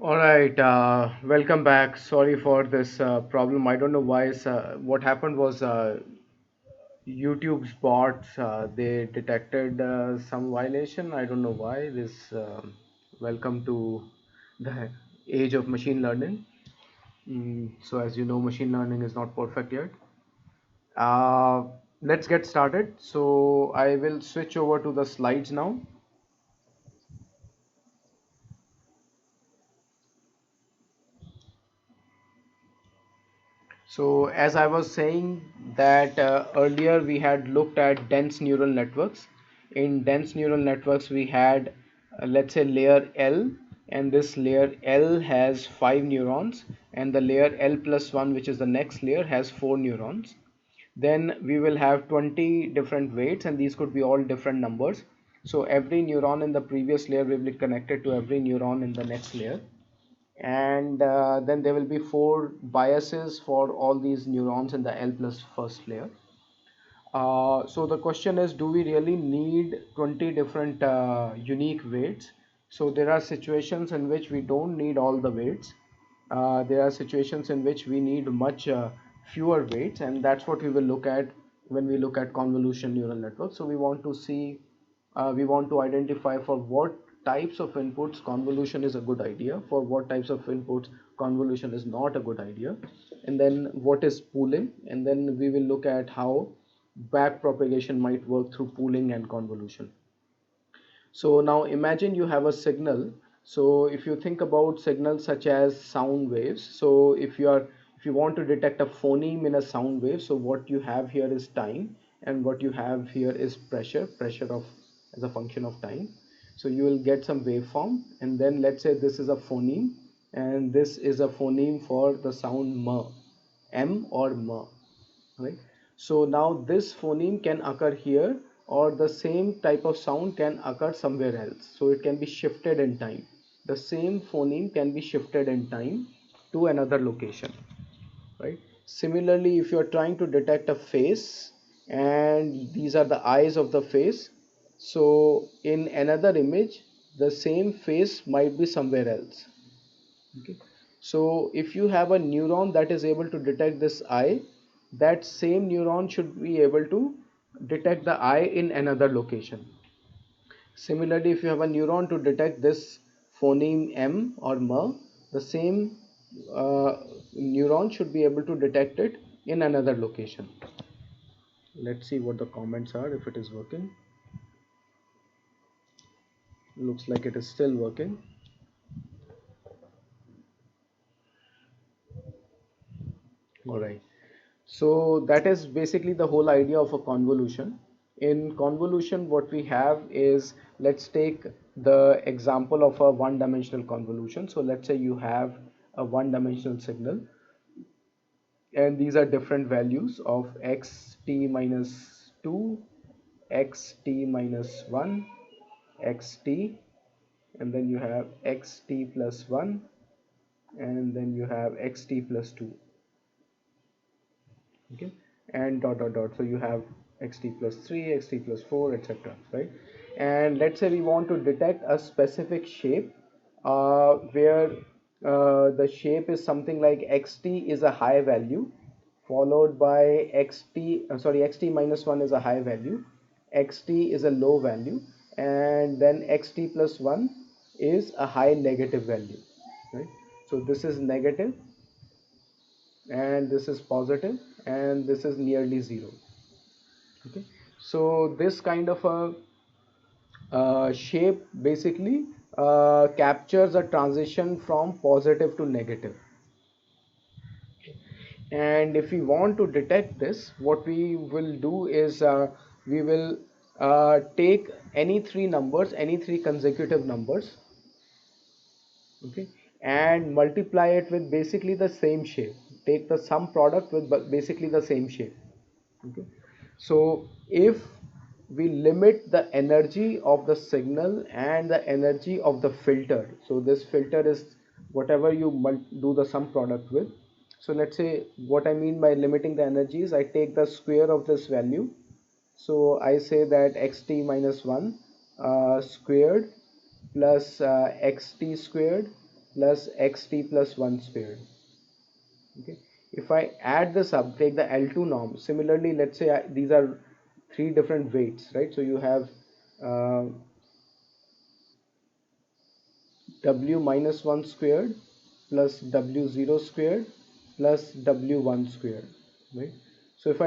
All right, welcome back. Sorry for this problem. I don't know why. What happened was YouTube's bots they detected some violation. I don't know why. Welcome to the age of machine learning. So as you know, machine learning is not perfect yet. Uh, let's get started. So I will switch over to the slides now. So as I was saying that earlier we had looked at dense neural networks. In dense neural networks we had let's say layer L, and this layer L has 5 neurons, and the layer L plus 1, which is the next layer, has 4 neurons. Then we will have 20 different weights, and these could be all different numbers. So every neuron in the previous layer will be connected to every neuron in the next layer, and then there will be 4 biases for all these neurons in the L plus first layer. So the question is, do we really need 20 different unique weights? So there are situations in which we don't need all the weights. There are situations in which we need much fewer weights, and that's what we will look at when we look at convolution neural networks. So we want to identify for what types of inputs convolution is a good idea, for what types of inputs convolution is not a good idea, and then what is pooling, and then we will look at how back propagation might work through pooling and convolution. So now imagine you have a signal. So if you think about signals such as sound waves, so if you want to detect a phoneme in a sound wave, so what you have here is time, and what you have here is pressure of as a function of time. So you will get some waveform, and then let's say this is a phoneme, and this is a phoneme for the sound m or m, right? So now this phoneme can occur here, or the same type of sound can occur somewhere else, so it can be shifted in time. The same phoneme can be shifted in time to another location, right? Similarly, if you are trying to detect a face and these are the eyes of the face, so in another image the same face might be somewhere else. Okay. So if you have a neuron that is able to detect this eye, that same neuron should be able to detect the eye in another location. Similarly, if you have a neuron to detect this phoneme M or M, the same uh, neuron should be able to detect it in another location. Let's see what the comments are, if it is working. Looks like it is still working. All right. So that is basically the whole idea of a convolution. In convolution, what we have is, let's take the example of a one-dimensional convolution. So let's say you have a one-dimensional signal, and these are different values of xt minus 2, xt minus 1, xt, and then you have xt plus 1, and then you have xt plus 2. Okay, and dot dot dot, so you have xt plus 3, xt plus 4, etc., right? And let's say we want to detect a specific shape where the shape is something like xt is a high value, followed by xt minus 1 is a high value, xt is a low value, and then xt plus 1 is a high negative value, right? So this is negative, and this is positive, and this is nearly zero. Okay, so this kind of a shape basically captures a transition from positive to negative. And if we want to detect this, what we will do is we will take any three consecutive numbers, okay, and multiply it with basically the same shape. Take the sum product with basically the same shape. Okay. So if we limit the energy of the signal and the energy of the filter, so this filter is whatever you do the sum product with. So let's say what I mean by limiting the energy is I take the square of this value. So I say that xt minus 1 squared plus xt squared plus xt plus 1 squared. Okay, if I add this up, take the L2 norm. Similarly, let's say these are three different weights, right? So you have uh, w minus 1 squared plus w0 squared plus w1 squared, right? So if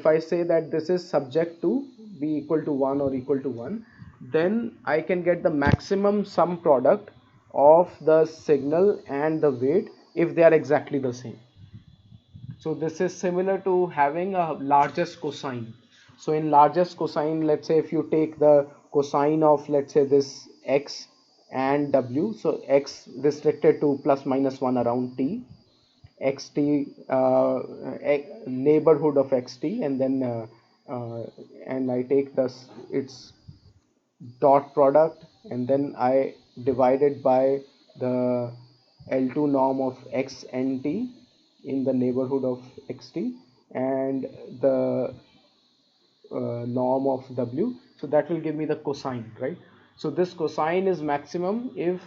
I say that this is subject to be equal to 1 or equal to 1, then I can get the maximum sum product of the signal and the weight if they are exactly the same. So this is similar to having a largest cosine. So in largest cosine, let's say if you take the cosine of, let's say, this x and w, so x restricted to plus minus 1 around t, xt neighborhood of xt, and then and I take this its dot product, and then I divide it by the L2 norm of x and t in the neighborhood of xt, and the norm of w. So that will give me the cosine, right? So this cosine is maximum if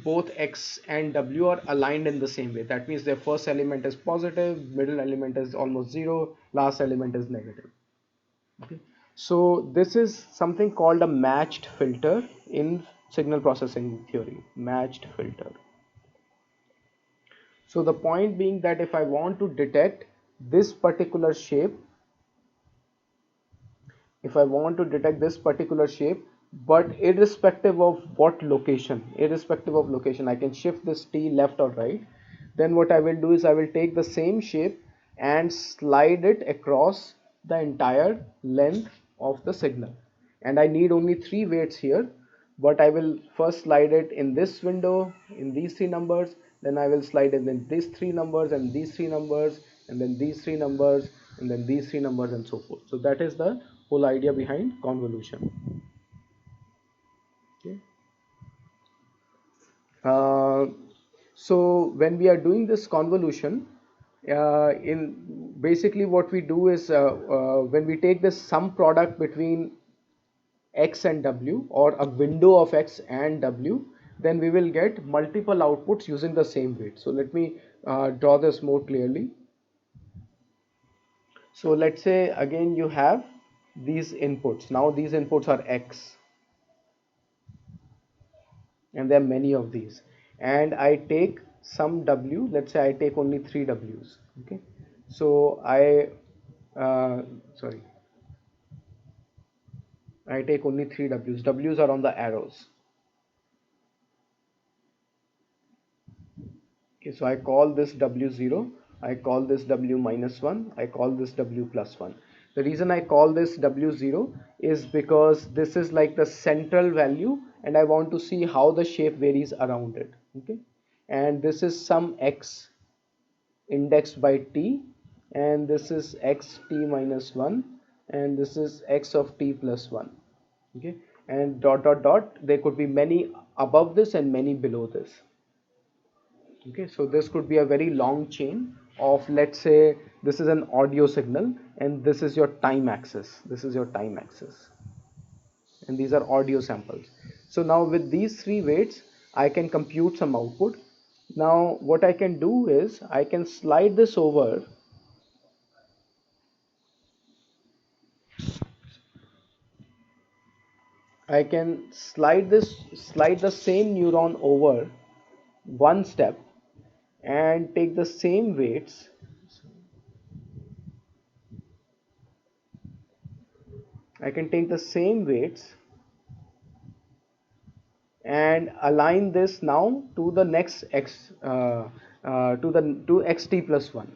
both x and w are aligned in the same way. That means their first element is positive, middle element is almost zero, last element is negative. Okay. So this is something called a matched filter in signal processing theory. Matched filter. So the point being that if I want to detect this particular shape, but irrespective of location, I can shift this t left or right. Then what I will do is I will take the same shape and slide it across the entire length of the signal. And I need only three weights here, but I will first slide it in this window in these three numbers, then I will slide it in these three numbers and these three numbers, and then these three numbers, and then these three numbers, and so forth. So that is the whole idea behind convolution. Okay. Uh, so when we are doing this convolution, in basically what we do is when we take this sum product between x and w, or a window of x and w, then we will get multiple outputs using the same weight. So let me draw this more clearly. So let's say again you have these inputs. Now these inputs are x, and there are many of these, and I take some w. Let's say I take only 3 w's. Okay, so sorry, I take only 3 w's are on the arrows. Okay, so I call this w0, I call this w minus 1, I call this w plus 1. The reason I call this w0 is because this is like the central value, and I want to see how the shape varies around it. Okay, and this is some x indexed by t, and this is x t minus 1, and this is x of t plus 1. Okay, and dot dot dot, there could be many above this and many below this. Okay, so this could be a very long chain of, let's say, this is an audio signal, and this is your time axis. This is your time axis, and these are audio samples. So now with these three weights, I can compute some output. Now what I can do is I can slide this over. I can slide the same neuron over one step and take the same weights. I can take the same weights and align this now to the next x to xt plus 1.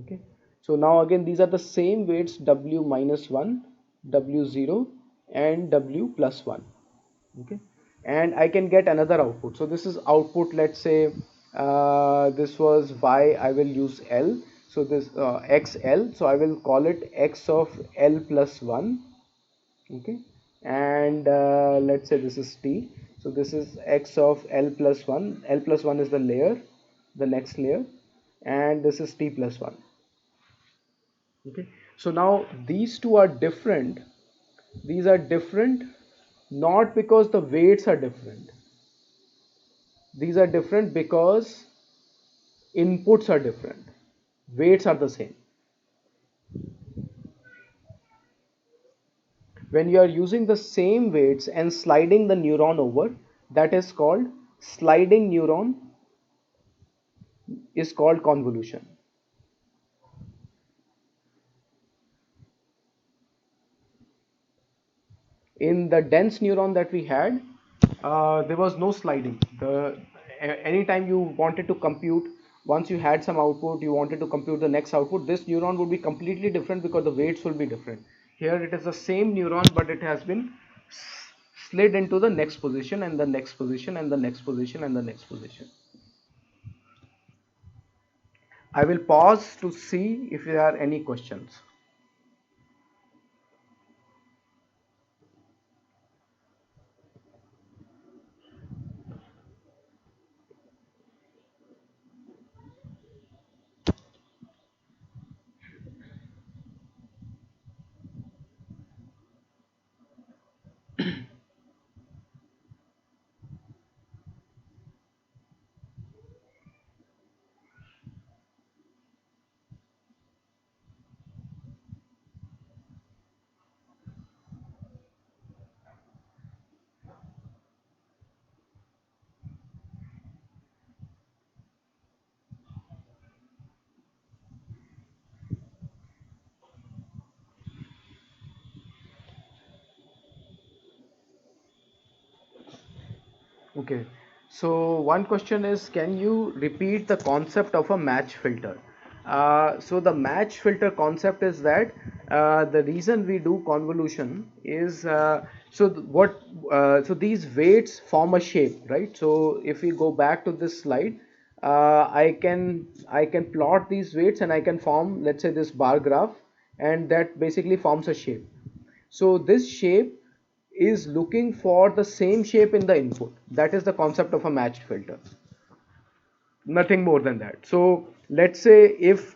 Okay, so now again these are the same weights, w minus 1, w0, and w plus 1. Okay, and I can get another output. So this is output, let's say this was y, I will use l, so this xl, so I will call it x of l plus 1. Okay, and let's say this is t, so this is x of l plus 1. L plus 1 is the layer, the next layer, and this is t plus 1. Okay, so now these two are different. These are different not because the weights are different, These are different because inputs are different, weights are the same. When you are using the same weights and sliding the neuron over, that is called sliding neuron, is called convolution. In the dense neuron that we had, there was no sliding. Anytime you wanted to compute, once you had some output, you wanted to compute the next output, this neuron would be completely different because the weights will be different. Here it is the same neuron, but it has been slid into the next position and the next position and the next position and the next position. I will pause to see if there are any questions. Okay, so one question is, can you repeat the concept of a match filter? So the match filter concept is that the reason we do convolution is so these weights form a shape, right? So if we go back to this slide, I can plot these weights and I can form, let's say, this bar graph, and that basically forms a shape. So this shape is looking for the same shape in the input. That is the concept of a matched filter. Nothing more than that. So let's say if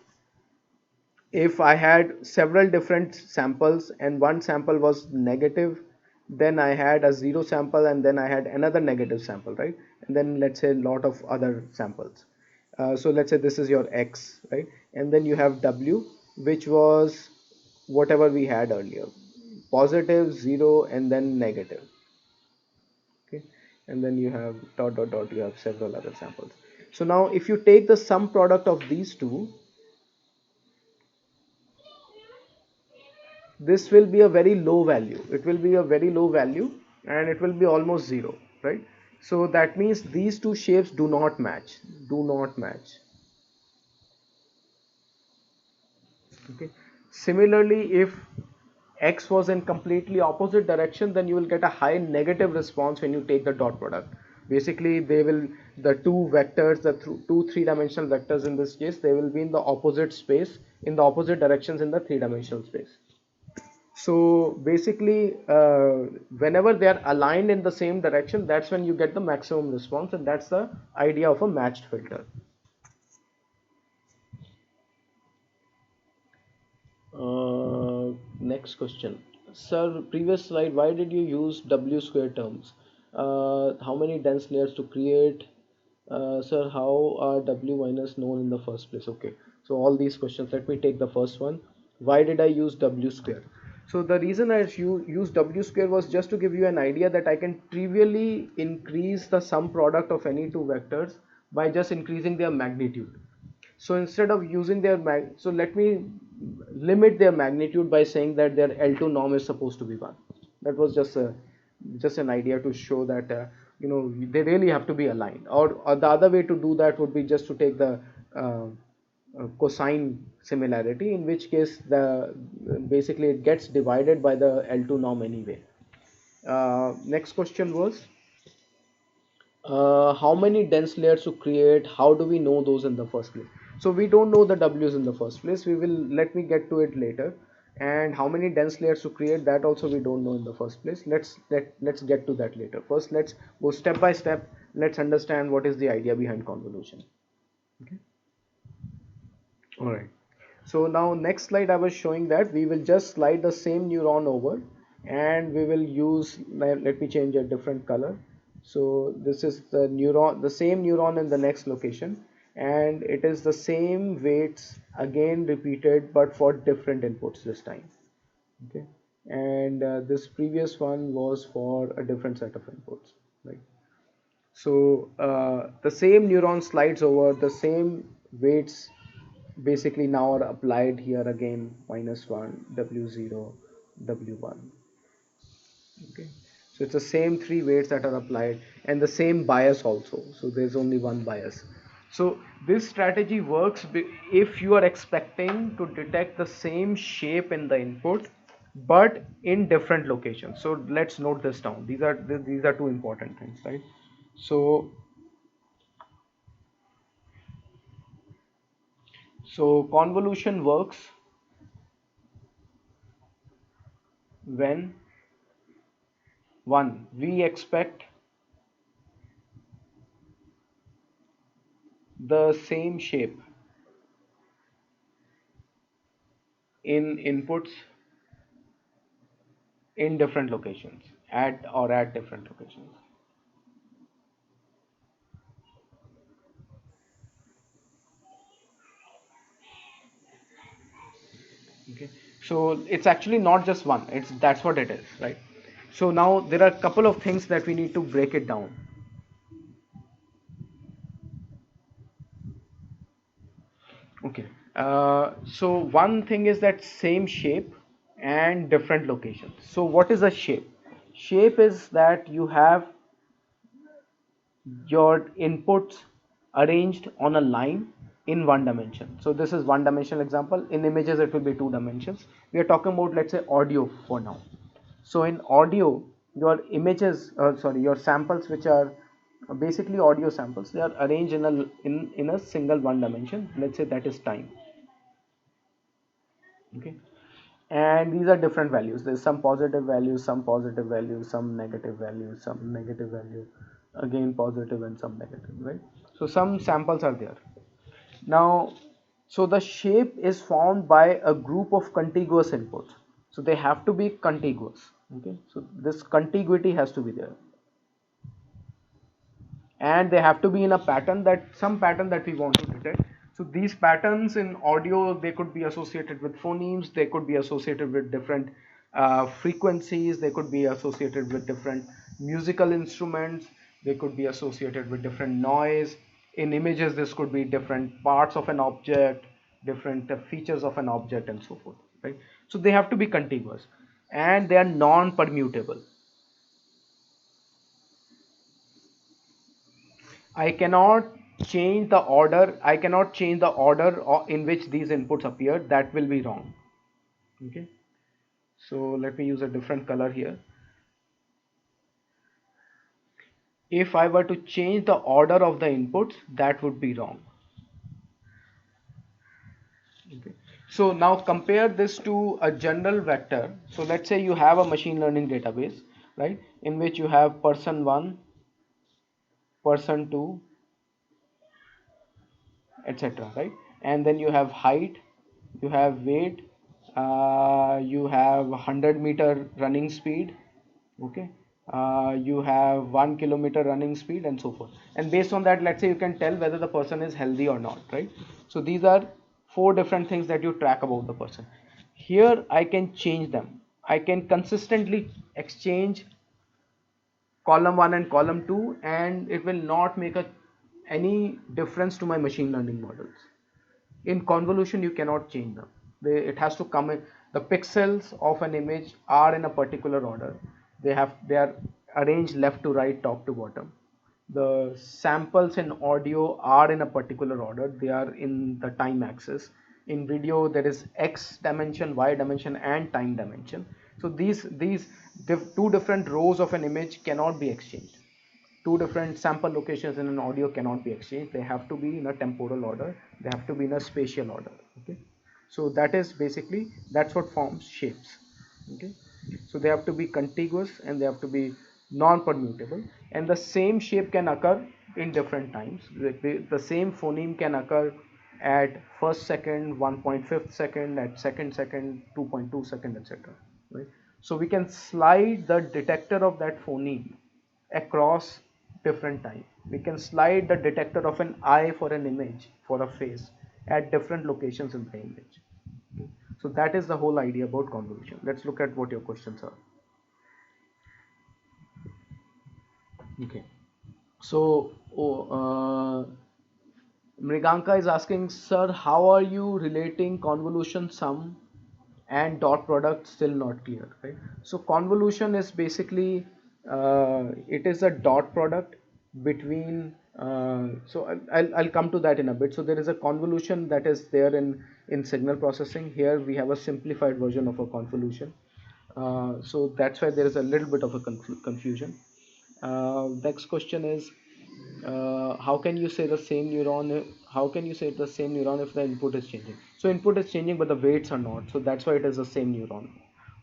I had several different samples and one sample was negative, then I had a zero sample, and then I had another negative sample, right? And then let's say a lot of other samples. So let's say this is your X, right? And then you have W, which was whatever we had earlier, positive, zero, and then negative. Okay, and then you have dot dot dot, you have several other samples. So now if you take the sum product of these two, this will be a very low value. It will be a very low value, and it will be almost zero, right? So that means these two shapes do not match, do not match. Okay, similarly, if X was in completely opposite direction, then you will get a high negative response when you take the dot product. Basically, they will, the two vectors, the two three-dimensional vectors in this case, they will be in the opposite space, in the opposite directions in the three-dimensional space. So basically, whenever they are aligned in the same direction, that's when you get the maximum response, and that's the idea of a matched filter. Next question. Sir, previous slide, why did you use W square terms? How many dense layers to create? Sir, how are W minus known in the first place? Okay, so all these questions, let me take the first one. Why did I use W square? So the reason I used W square was just to give you an idea that I can trivially increase the sum product of any two vectors by just increasing their magnitude. So instead of using their so let me limit their magnitude by saying that their L2 norm is supposed to be 1. That was just an idea to show that they really have to be aligned. Or the other way to do that would be just to take the cosine similarity, in which case the basically it gets divided by the L2 norm anyway. Next question was, how many dense layers to create? How do we know those in the first place? So we don't know the W's in the first place. We will, let me get to it later. And how many dense layers to create, that also we don't know in the first place. Let's get to that later. First, let's go step by step. Let's understand what is the idea behind convolution. Okay. All right. So now next slide, I was showing that we will just slide the same neuron over, and we will use, let me change a different color. So this is the neuron, the same neuron in the next location, and it is the same weights again repeated but for different inputs this time. Okay, and this previous one was for a different set of inputs, right? So the same neuron slides over, the same weights basically now are applied here again, -1, W0, W1. Okay, so it's the same three weights that are applied and the same bias also. So there's only one bias. So this strategy works if you are expecting to detect the same shape in the input but in different locations. So let's note this down. These are two important things, right? So convolution works when one, we expect the same shape in inputs in different locations at different locations. Okay, so it's actually not just one, it's that's what it is, right? So now there are a couple of things that we need to break it down. Okay, so one thing is that same shape and different locations. So what is a shape? Shape is that you have your inputs arranged on a line in one dimension. So this is one dimensional example. In images it will be two dimensions. We are talking about, let's say, audio for now. So in audio, your images, your samples, which are basically audio samples, they are arranged in a single one dimension. Let's say that is time. Okay, and these are different values. There's some positive values, some positive values, some negative values, some negative value, again positive and some negative, right? So some samples are there. Now, so the shape is formed by a group of contiguous inputs, so they have to be contiguous. Okay, so this contiguity has to be there, and they have to be in a pattern, that some pattern that we want to detect. So these patterns in audio, they could be associated with phonemes, they could be associated with different frequencies, they could be associated with different musical instruments, they could be associated with different noise. In images, this could be different parts of an object, different features of an object, and so forth, right? So they have to be contiguous and they are non-permutable. I cannot change the order. I cannot change the order in which these inputs appear. That will be wrong. Okay. So let me use a different color here. If I were to change the order of the inputs, that would be wrong. Okay. So now compare this to a general vector. So let's say you have a machine learning database, right, in which you have person 1, person 2, etc., right? And then you have height, you have weight, you have 100-meter running speed, okay, you have 1 kilometer running speed, and so forth. And based on that, let's say you can tell whether the person is healthy or not, right? So these are four different things that you track about the person. Here I can change them. I can consistently exchange column 1 and column 2, and it will not make any difference to my machine learning models. In convolution, you cannot change them. It has to come in. The pixels of an image are in a particular order. They are arranged left to right, top to bottom. The samples in audio are in a particular order. They are in the time axis. In video, there is x dimension, y dimension, and time dimension. So these two different rows of an image cannot be exchanged. Two different sample locations in an audio cannot be exchanged. They have to be in a temporal order, they have to be in a spatial order. Okay, so that is basically, that's what forms shapes. Okay, so they have to be contiguous and they have to be non-permutable, and the same shape can occur in different times. The same phoneme can occur at first second, 1.5 second, at second second, 2.2 second, etc., right? So we can slide the detector of that phoneme across different time. We can slide the detector of an eye for an image, for a face, at different locations in the image. Okay. So that is the whole idea about convolution. Let's look at what your questions are. Okay. So, Mriganka is asking, sir, how are you relating convolution sum and dot product? Still not clear, right? So convolution is basically it is a dot product between. So I'll come to that in a bit. So there is a convolution that is there in signal processing. Here we have a simplified version of a convolution. So that's why there is a little bit of a confusion. Next question is, how can you say the same neuron? How can you say the same neuron if the input is changing? So input is changing, but the weights are not. So that's why it is the same neuron.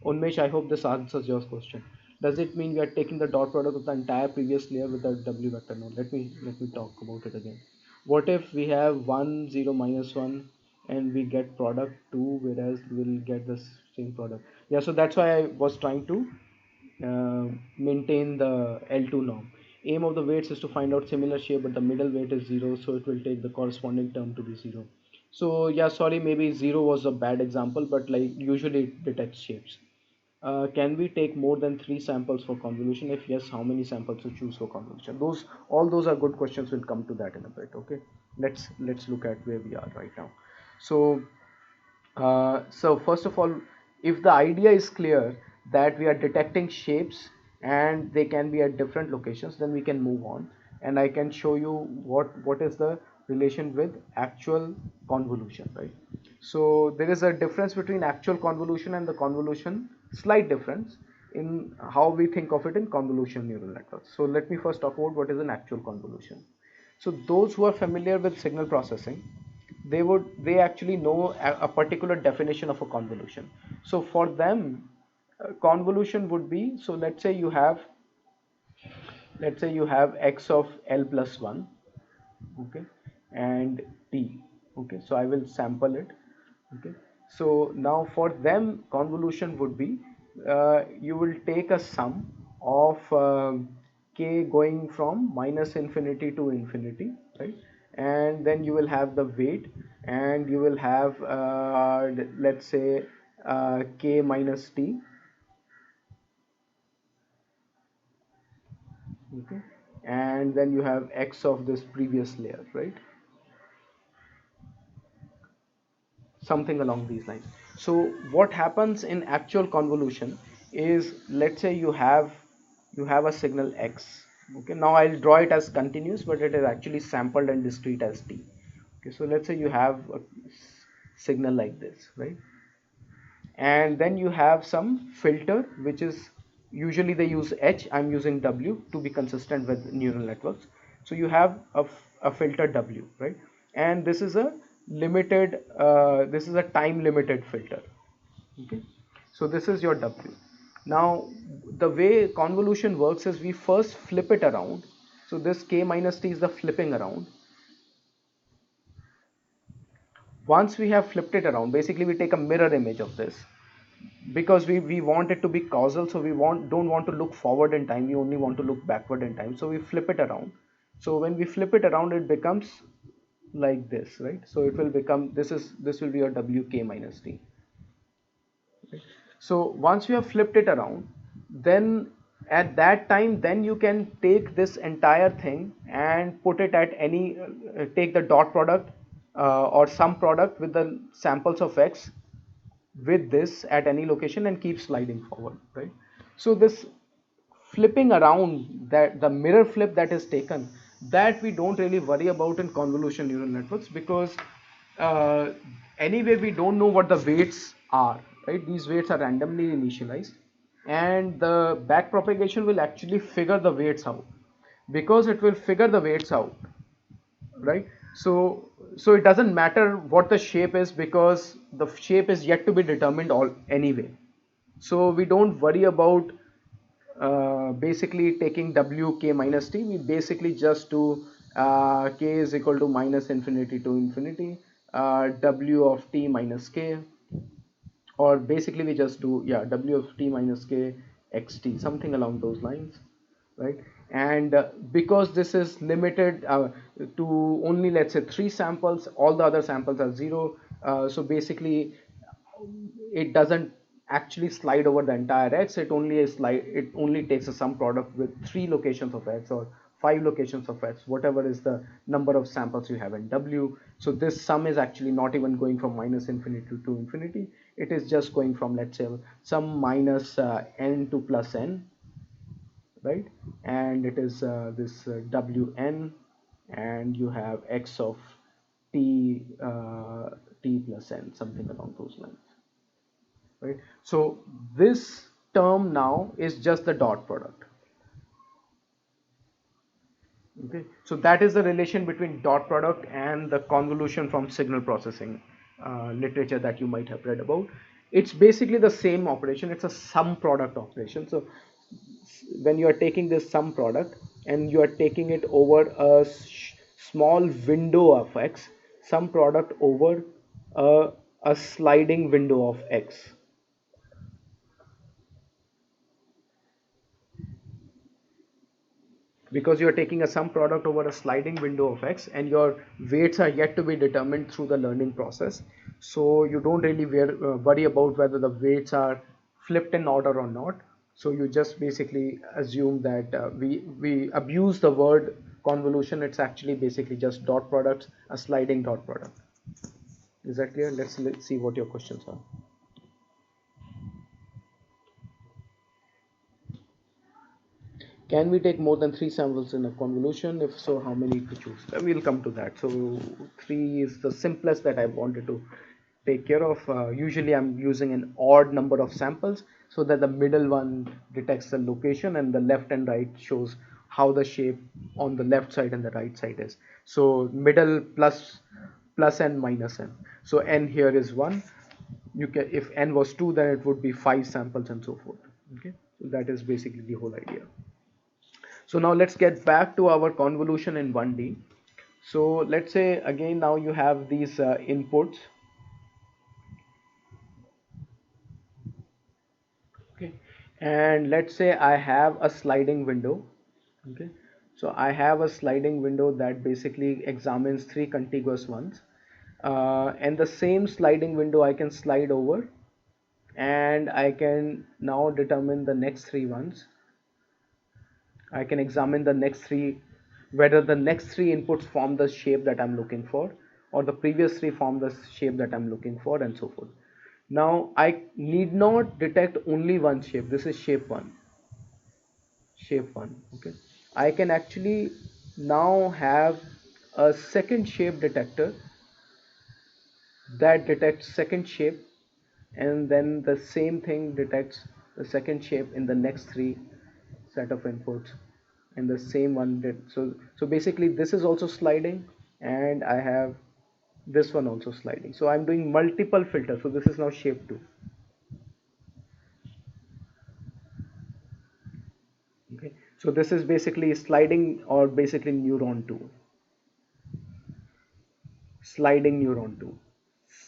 Unmesh, I hope this answers your question. Does it mean we are taking the dot product of the entire previous layer with the W vector? No. Let me talk about it again. What if we have 1, 0, -1, and we get product 2, whereas we'll get the same product? Yeah. So that's why I was trying to maintain the L2 norm. Aim of the weights is to find out similar shape, but the middle weight is 0, so it will take the corresponding term to be 0. So yeah, sorry, maybe 0 was a bad example, but like usually it detects shapes. Can we take more than 3 samples for convolution? If yes, how many samples to choose for convolution? All those are good questions. We'll come to that in a bit. Okay, let's look at where we are right now. So first of all, if the idea is clear that we are detecting shapes and they can be at different locations, then we can move on, and I can show you what is the relation with actual convolution, right? So there is a difference between actual convolution and the convolution, slight difference in how we think of it in convolution neural networks. So let me first talk about what is an actual convolution. So those who are familiar with signal processing, they actually know a particular definition of a convolution. So for them, convolution would be, so let's say you have x of l plus 1, okay, and t, okay. So I will sample it, okay. So now for them, convolution would be, you will take a sum of k going from -infinity to infinity, right? And then you will have the weight, and you will have, let's say, k minus t, okay, and then you have x of this previous layer, right? Something along these lines. So what happens in actual convolution is, let's say you have a signal x, okay. Now I'll draw it as continuous, but it is actually sampled and discrete as t, okay. So let's say you have a signal like this, right? And then you have some filter, which is, usually they use h, I'm using w to be consistent with neural networks. So you have a filter w, right? And this is a time limited filter, okay. So this is your w. Now the way convolution works is, we first flip it around. So this k minus t is the flipping around. Once we have flipped it around, basically we take a mirror image of this, because we want it to be causal. So don't want to look forward in time, we only want to look backward in time. So we flip it around. So when we flip it around, it becomes like this, right? So it will become, this will be your wk minus t, right? So once you have flipped it around, then at that time, then you can take this entire thing and put it at any, take the dot product, or some product with the samples of x with this at any location, and keep sliding forward, right? So this flipping around, that the mirror flip that is taken, that we don't really worry about in convolution neural networks, because uh, anyway we don't know what the weights are, right? These weights are randomly initialized, and the back propagation will actually figure the weights out, because it will figure the weights out, right? So it doesn't matter what the shape is, because the shape is yet to be determined all anyway. So we don't worry about basically taking wk minus t. We basically just do k is equal to -infinity to infinity, w of t minus k, or basically we just do, yeah, w of t minus k xt, something along those lines, right? And because this is limited to only, let's say, 3 samples, all the other samples are 0. So basically it doesn't actually slide over the entire x. It only takes a sum product with 3 locations of x or 5 locations of x, whatever is the number of samples you have in w. So this sum is actually not even going from minus infinity to infinity. It is just going from, let's say, some minus n to plus n, right? And it is this wn, and you have x of t t plus n, something along those lines, right? So this term now is just the dot product. Okay, so that is the relation between dot product and the convolution from signal processing literature that you might have read about. It's basically the same operation. It's a sum product operation. So when you are taking this sum product and you are taking it over a small window of x, sum product over a sliding window of x, because you're taking a sum product over a sliding window of x and your weights are yet to be determined through the learning process. So you don't really worry about whether the weights are flipped in order or not. So you just basically assume that we abuse the word convolution. It's actually basically just dot products, a sliding dot product. Is that clear? Let's see what your questions are. Can we take more than 3 samples in a convolution? If so, how many to choose? We'll come to that. So 3 is the simplest that I wanted to take care of. Usually I'm using an odd number of samples so that the middle one detects the location and the left and right shows how the shape on the left side and the right side is. So middle plus n minus n. So n here is 1. You can, if n was 2, then it would be 5 samples and so forth. Okay, so that is basically the whole idea. So now let's get back to our convolution in 1D. So let's say again now you have these inputs. Okay, and let's say I have a sliding window. Okay, so I have a sliding window that basically examines 3 contiguous ones, and the same sliding window I can slide over, and I can now determine the next 3 ones. I can examine the next 3, whether the next 3 inputs form the shape that I'm looking for, or the previous 3 form the shape that I'm looking for, and so forth. Now I need not detect only one shape. This is shape 1. Shape 1. Okay. I can actually now have a second shape detector that detects second shape, and then the same thing detects the second shape in the next 3 set of inputs, and the same one did. So basically this is also sliding, and I have this one also sliding. So I'm doing multiple filters. So this is now shape 2. Okay, so this is basically sliding, or basically neuron 2, sliding neuron 2,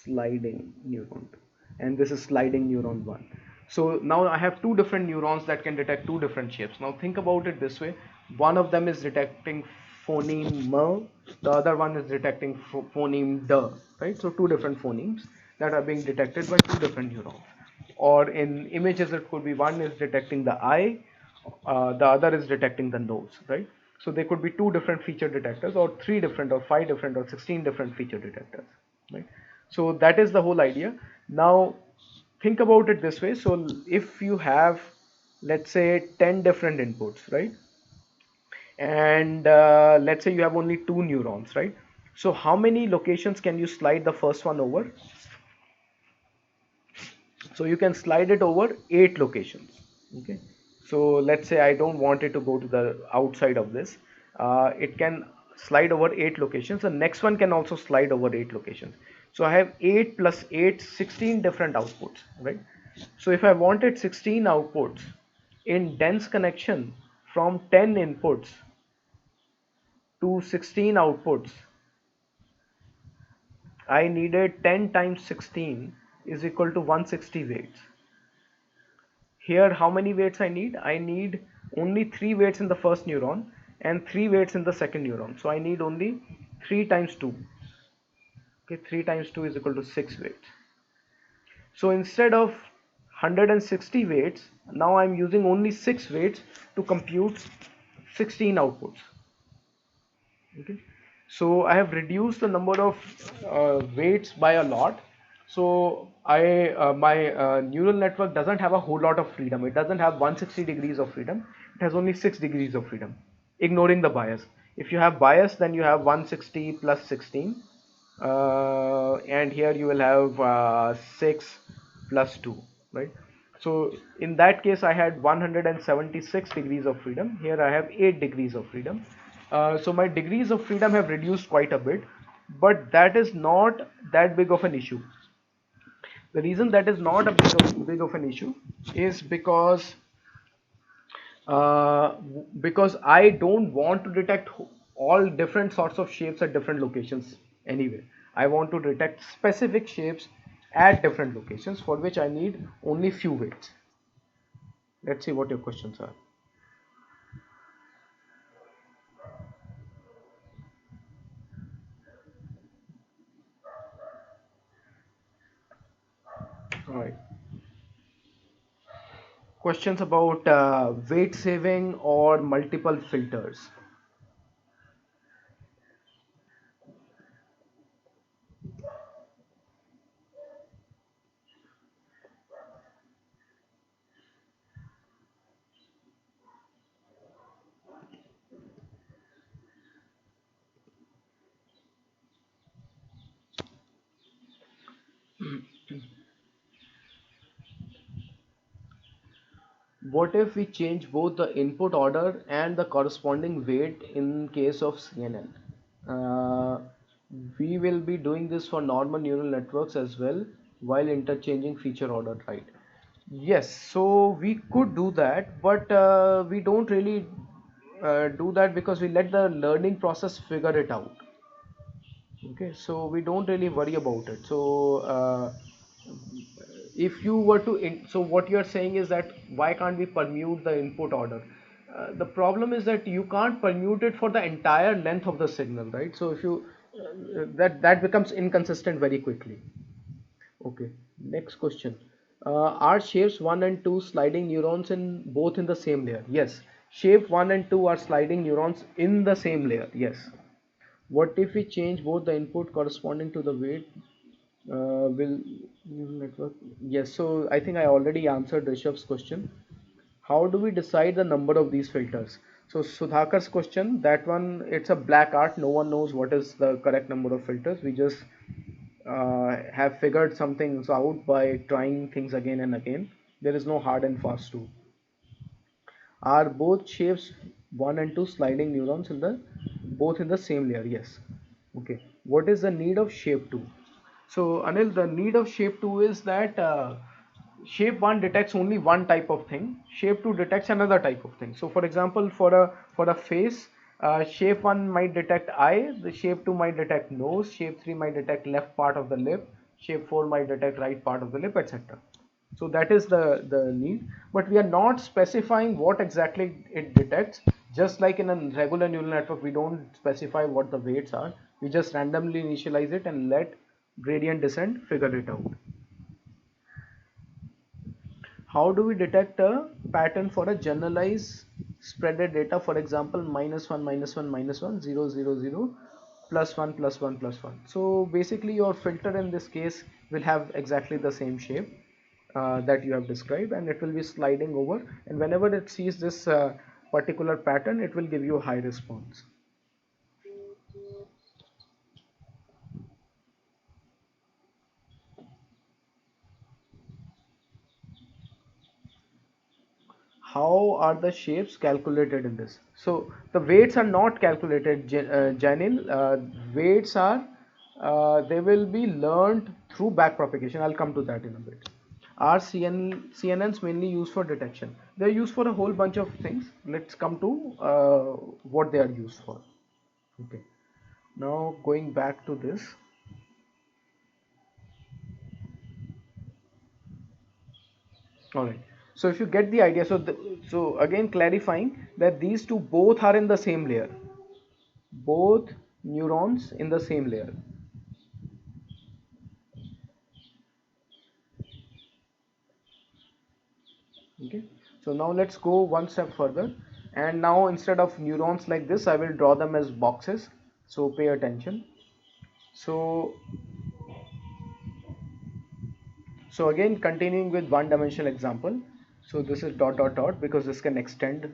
sliding neuron 2, and this is sliding neuron 1. So now I have 2 different neurons that can detect 2 different shapes. Now think about it this way: one of them is detecting phoneme m, the other one is detecting phoneme d, right? So 2 different phonemes that are being detected by 2 different neurons. Or in images it could be one is detecting the eye, the other is detecting the nose, right? So there could be 2 different feature detectors, or 3 different, or 5 different, or 16 different feature detectors, right? So that is the whole idea. Now think about it this way: so if you have, let's say, 10 different inputs, right? And let's say you have only 2 neurons, right? So how many locations can you slide the first one over? So you can slide it over 8 locations. Okay, so let's say I don't want it to go to the outside of this. It can slide over 8 locations. The next one can also slide over 8 locations. So I have 8 plus 8, 16 different outputs, right? So if I wanted 16 outputs in dense connection from 10 inputs to 16 outputs, I needed 10 times 16 is equal to 160 weights. Here how many weights I need? I need only 3 weights in the first neuron and 3 weights in the second neuron. So I need only 3 times 2. Okay, 3 times 2 is equal to 6 weights. So instead of 160 weights, now I'm using only 6 weights to compute 16 outputs. Okay, so I have reduced the number of weights by a lot. So my neural network doesn't have a whole lot of freedom. It doesn't have 160 degrees of freedom. It has only 6 degrees of freedom, ignoring the bias. If you have bias, then you have 160 plus 16, and here you will have 6 plus 2, right? So in that case I had 176 degrees of freedom. Here I have 8 degrees of freedom. So my degrees of freedom have reduced quite a bit, but that is not that big of an issue. The reason that is not a big of an issue is because I don't want to detect all different sorts of shapes at different locations anyway. I want to detect specific shapes at different locations, for which I need only few weights. Let's see what your questions are. All right. Questions about weight saving or multiple filters. What if we change both the input order and the corresponding weight in case of CNN? Uh, we will be doing this for normal neural networks as well while interchanging feature order, right? Yes, so we could do that, but we don't really do that because we let the learning process figure it out. Okay, so we don't really worry about it. So if you were to so what you're saying is that why can't we permute the input order? The problem is that you can't permute it for the entire length of the signal, right? So if you that becomes inconsistent very quickly. Okay, next question. Are shapes 1 and 2 sliding neurons in both in the same layer? Yes, shape 1 and 2 are sliding neurons in the same layer. Yes. What if we change both the input corresponding to the weight? Will neural network? Yes, so I think I already answered Rishabh's question. How do we decide the number of these filters? So Sudhakar's question, that one, it's a black art. No one knows what is the correct number of filters. We just have figured some things out by trying things again and again. There is no hard and fast rule. Are both shapes 1 and 2 sliding neurons in the both in the same layer? Yes. Okay. What is the need of shape 2? So Anil, the need of shape 2 is that shape 1 detects only one type of thing, shape 2 detects another type of thing. So for example, for a face, shape 1 might detect eye, the shape 2 might detect nose, shape 3 might detect left part of the lip, shape 4 might detect right part of the lip, etc. So that is the need, but we are not specifying what exactly it detects. Just like in a regular neural network, we don't specify what the weights are. We just randomly initialize it and let gradient descent figure it out. How do we detect a pattern for a generalized spreaded data? For example, -1 -1 -1 0 0 0 +1 +1 +1. So basically your filter in this case will have exactly the same shape that you have described, and it will be sliding over, and whenever it sees this particular pattern, it will give you a high response. How are the shapes calculated in this? So the weights are not calculated, Janil. Weights are they will be learned through backpropagation. I'll come to that in a bit. Are CNNs mainly used for detection? They're used for a whole bunch of things. Let's come to what they are used for. Okay. Now going back to this. All right. So if you get the idea, so again clarifying that these two both are in the same layer, both neurons in the same layer. Okay, so now let's go one step further, and now instead of neurons like this, I will draw them as boxes. So pay attention. So again, continuing with one dimensional example. So this is dot dot dot, because this can extend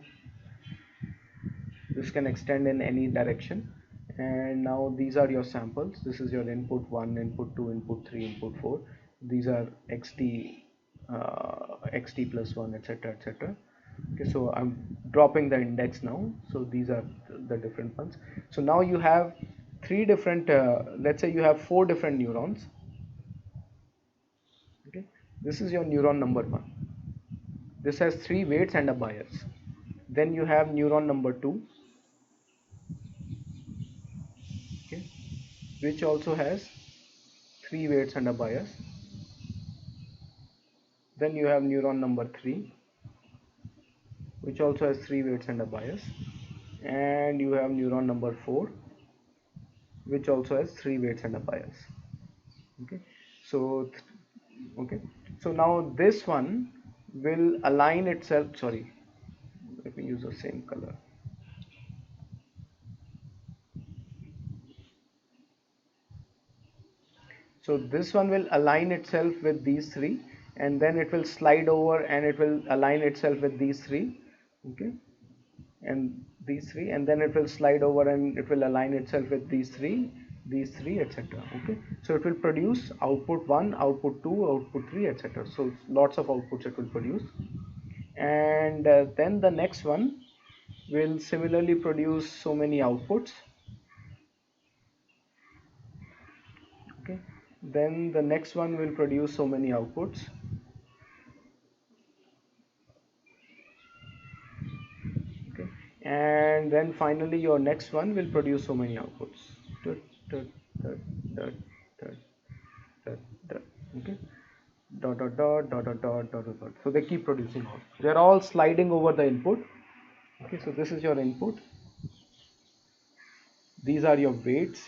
in any direction. And now these are your samples. This is your input 1, input 2, input 3, input 4. These are xt, xt plus 1, etc., etc. Okay, so I'm dropping the index now. So these are the different ones. So now you have three different, let's say you have four different neurons. Okay, this is your neuron number 1. This has 3 weights and a bias. Then you have neuron number 2, okay, which also has 3 weights and a bias. Then you have neuron number 3, which also has 3 weights and a bias. And you have neuron number 4, which also has 3 weights and a bias. Okay, so okay, so now this one will align itself. Sorry, let me use the same color. So this one will align itself with these three, and then it will slide over and it will align itself with these three, okay, and these three, and then it will slide over and it will align itself with these three, etc. Okay, so it will produce output 1, output 2, output 3, etc. So lots of outputs it will produce. And then the next one will similarly produce so many outputs. Okay, then the next one will produce so many outputs. Okay, and then finally your next one will produce so many outputs. Dut, dut, dut, dut, dut, dut, dut. Okay, dot dot dot dot dot dot dot dot dot. So they keep producing all. They're all sliding over the input. Okay, so this is your input. These are your weights,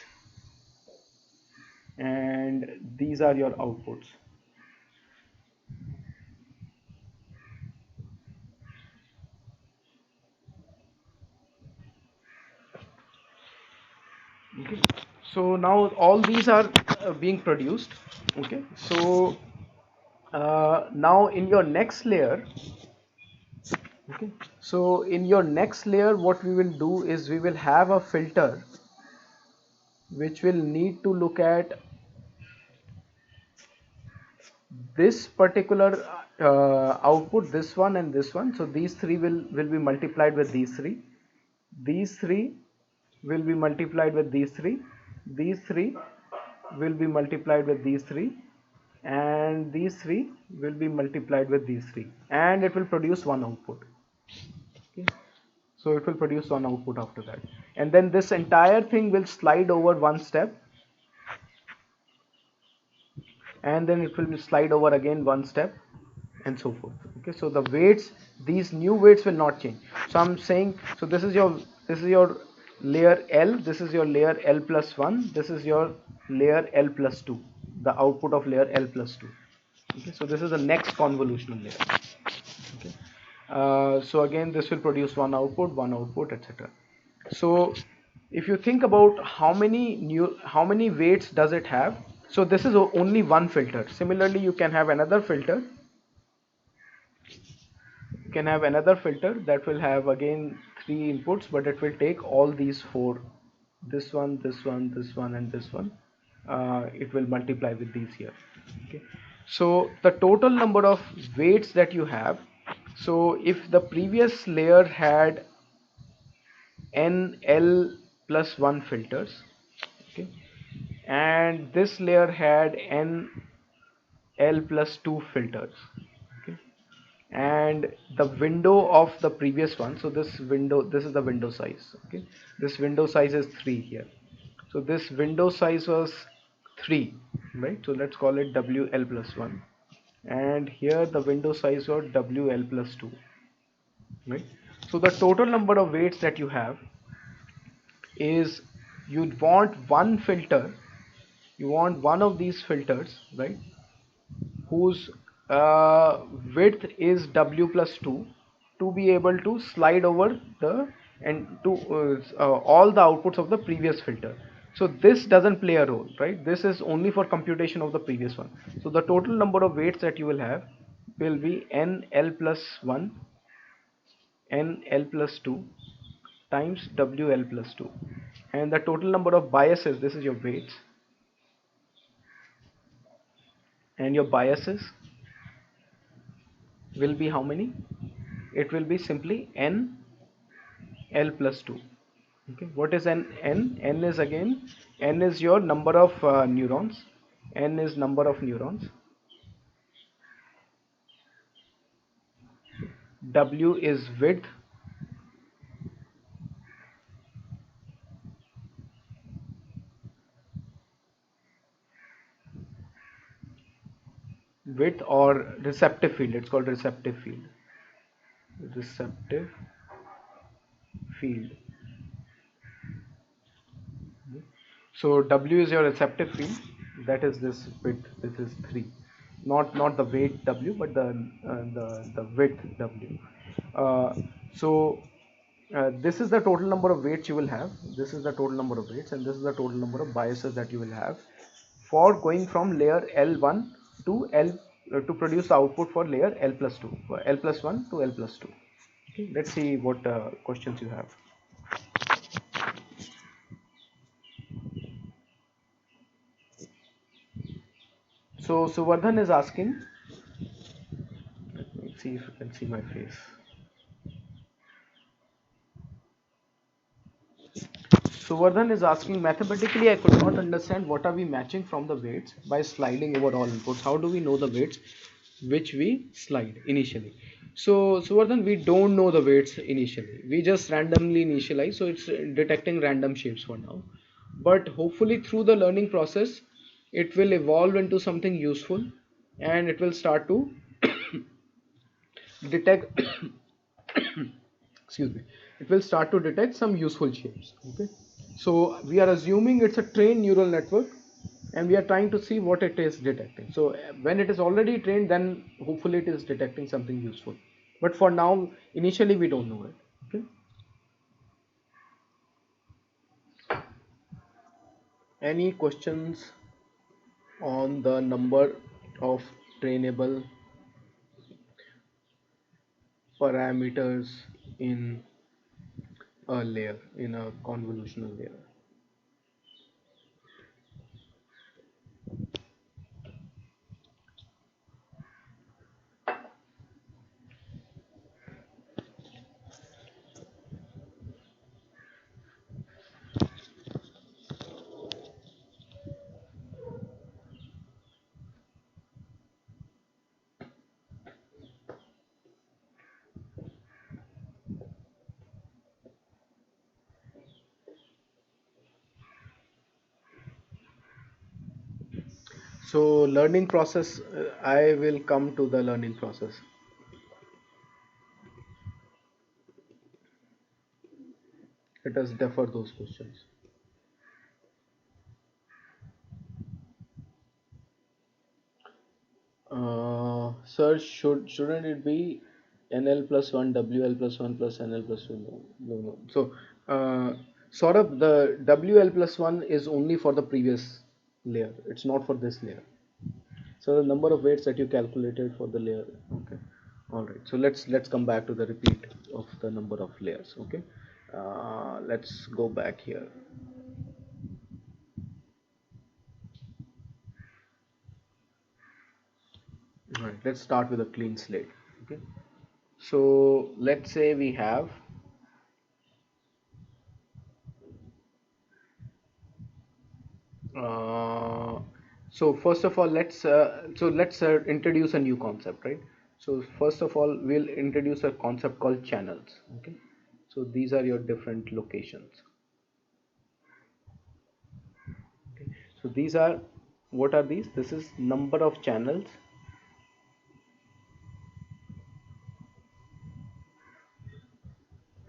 and these are your outputs. Okay, so now all these are being produced. Okay, so now in your next layer, okay, so in your next layer what we will do is we will have a filter which will need to look at this particular output, this one and this one. So these three will be multiplied with these three will be multiplied with these three will be multiplied with these three, and these three will be multiplied with these three, and it will produce one output. Okay, so it will produce one output after that, and then this entire thing will slide over one step, and then it will slide over again one step, and so forth. Okay, so the weights, these new weights will not change. So I'm saying, so this is your layer L, this is your layer L plus 1, this is your layer L plus 2, the output of layer L plus 2. Okay, so this is the next convolutional layer. Okay, so again this will produce one output, etc. So if you think about how many weights does it have, so this is only one filter. Similarly, you can have another filter. You can have another filter that will have again 3 inputs, but it will take all these 4, this one, this one, this one, and this one. It will multiply with these here. Okay, so the total number of weights that you have, so if the previous layer had NL plus 1 filters, okay, and this layer had NL plus 2 filters, okay, and the window of the previous one, so this is the window size. Okay, this window size is 3 here, so this window size was 3, right? So let's call it WL plus 1. and here the window size got WL plus 2, right? So the total number of weights that you have is, you'd want one filter, you want one of these filters, right, whose width is W plus 2, to be able to slide over the and to all the outputs of the previous filter. So this doesn't play a role, right? This is only for computation of the previous one. So the total number of weights that you will have will be NL plus 1 NL plus 2 times WL plus 2, and the total number of biases, this is your weights, and your biases will be how many? It will be simply N L plus 2. Okay, what is an N? N is again, N is your number of neurons, N is number of neurons, W is width, width or receptive field, it's called receptive field, receptive field. So W is your receptive field, that is this width, this is 3, not the weight W, but the width W. So this is the total number of weights you will have, this is the total number of weights, and this is the total number of biases that you will have for going from layer L1 to L to produce the output for layer L plus 2, for L plus 1 to L plus 2. Okay, let's see what questions you have. So Suvardhan is asking, let me see if you can see my face. Suvardhan is asking, mathematically I could not understand what are we matching from the weights by sliding over all inputs. How do we know the weights which we slide initially? So Suvardhan, we don't know the weights initially. We just randomly initialize, so it's detecting random shapes for now. But hopefully through the learning process, it will evolve into something useful, and it will start to detect excuse me, it will start to detect some useful shapes. Okay, so we are assuming it's a trained neural network, and we are trying to see what it is detecting. So when it is already trained, then hopefully it is detecting something useful, but for now initially we don't know it. Okay, any questions on the number of trainable parameters in a layer, in a convolutional layer? So learning process, I will come to the learning process. Let us defer those questions. Sir, shouldn't it be NL plus 1, WL plus 1 plus NL plus 2? No, no, no. So, sort of the WL plus 1 is only for the previous layer. It's not for this layer. So the number of weights that you calculated for the layer. Okay. All right. So let's come back to the repeat of the number of layers. Okay. Let's go back here. Right. Let's start with a clean slate. Okay. So let's say we have uh, so first of all let's introduce a new concept, right? So first of all we'll introduce a concept called channels. Okay, so these are your different locations. Okay, so these are, what are these? This is number of channels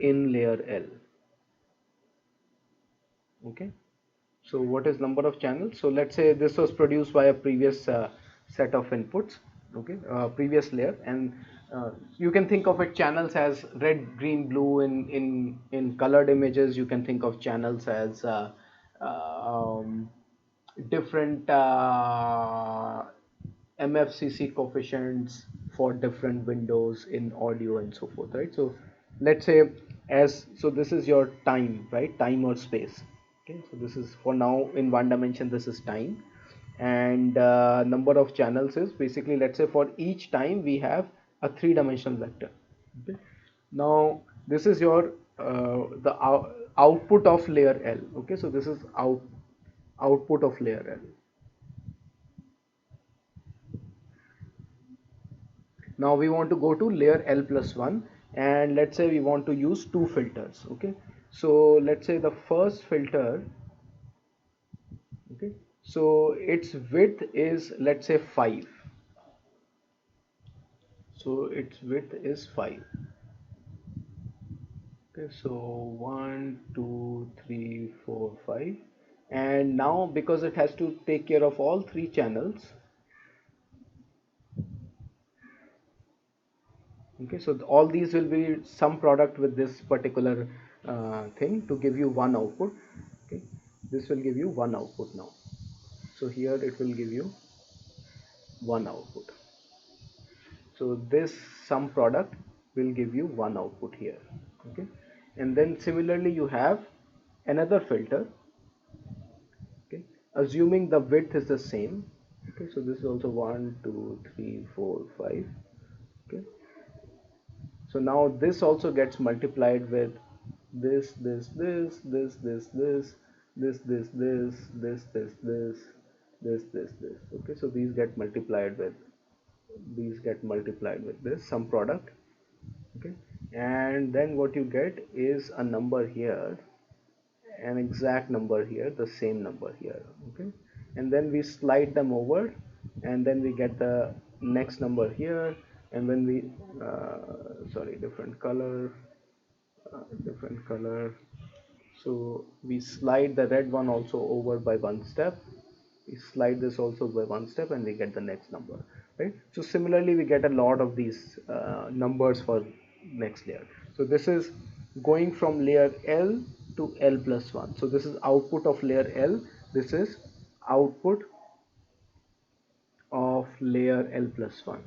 in layer L. Okay, so what is number of channels? So let's say this was produced by a previous set of inputs, okay, previous layer, and you can think of it channels as red, green, blue. In colored images, you can think of channels as different MFCC coefficients for different windows in audio and so forth, right? So let's say, as so this is your time, right? Time or space. Okay, so this is for now in one dimension, this is time, and number of channels is basically, let's say for each time we have a three-dimensional vector. Okay, now this is your output of layer L. Okay, so this is output of layer L. Now we want to go to layer L plus 1, and let's say we want to use two filters. Okay, so let's say the first filter, okay, so its width is, let's say, 5. So its width is 5. Okay, so 1, 2, 3, 4, 5, and now because it has to take care of all three channels, okay, so all these will be some product with this particular thing to give you one output. Okay, this will give you one output now. So here it will give you one output. So this sum product will give you one output here. Okay, and then similarly you have another filter. Okay, assuming the width is the same. Okay, so this is also 1, 2, 3, 4, 5. Okay, so now this also gets multiplied with this. Okay, so these get multiplied with this some product. Okay, and then what you get is a number here, an exact number here, the same number here. Okay, and then we slide them over, and then we get the next number here, and when we sorry, different color, so we slide the red one also over by one step, we slide this also by one step, and we get the next number, right? So similarly we get a lot of these numbers for next layer. So this is going from layer L to L plus 1. So this is output of layer L, this is output of layer L plus 1.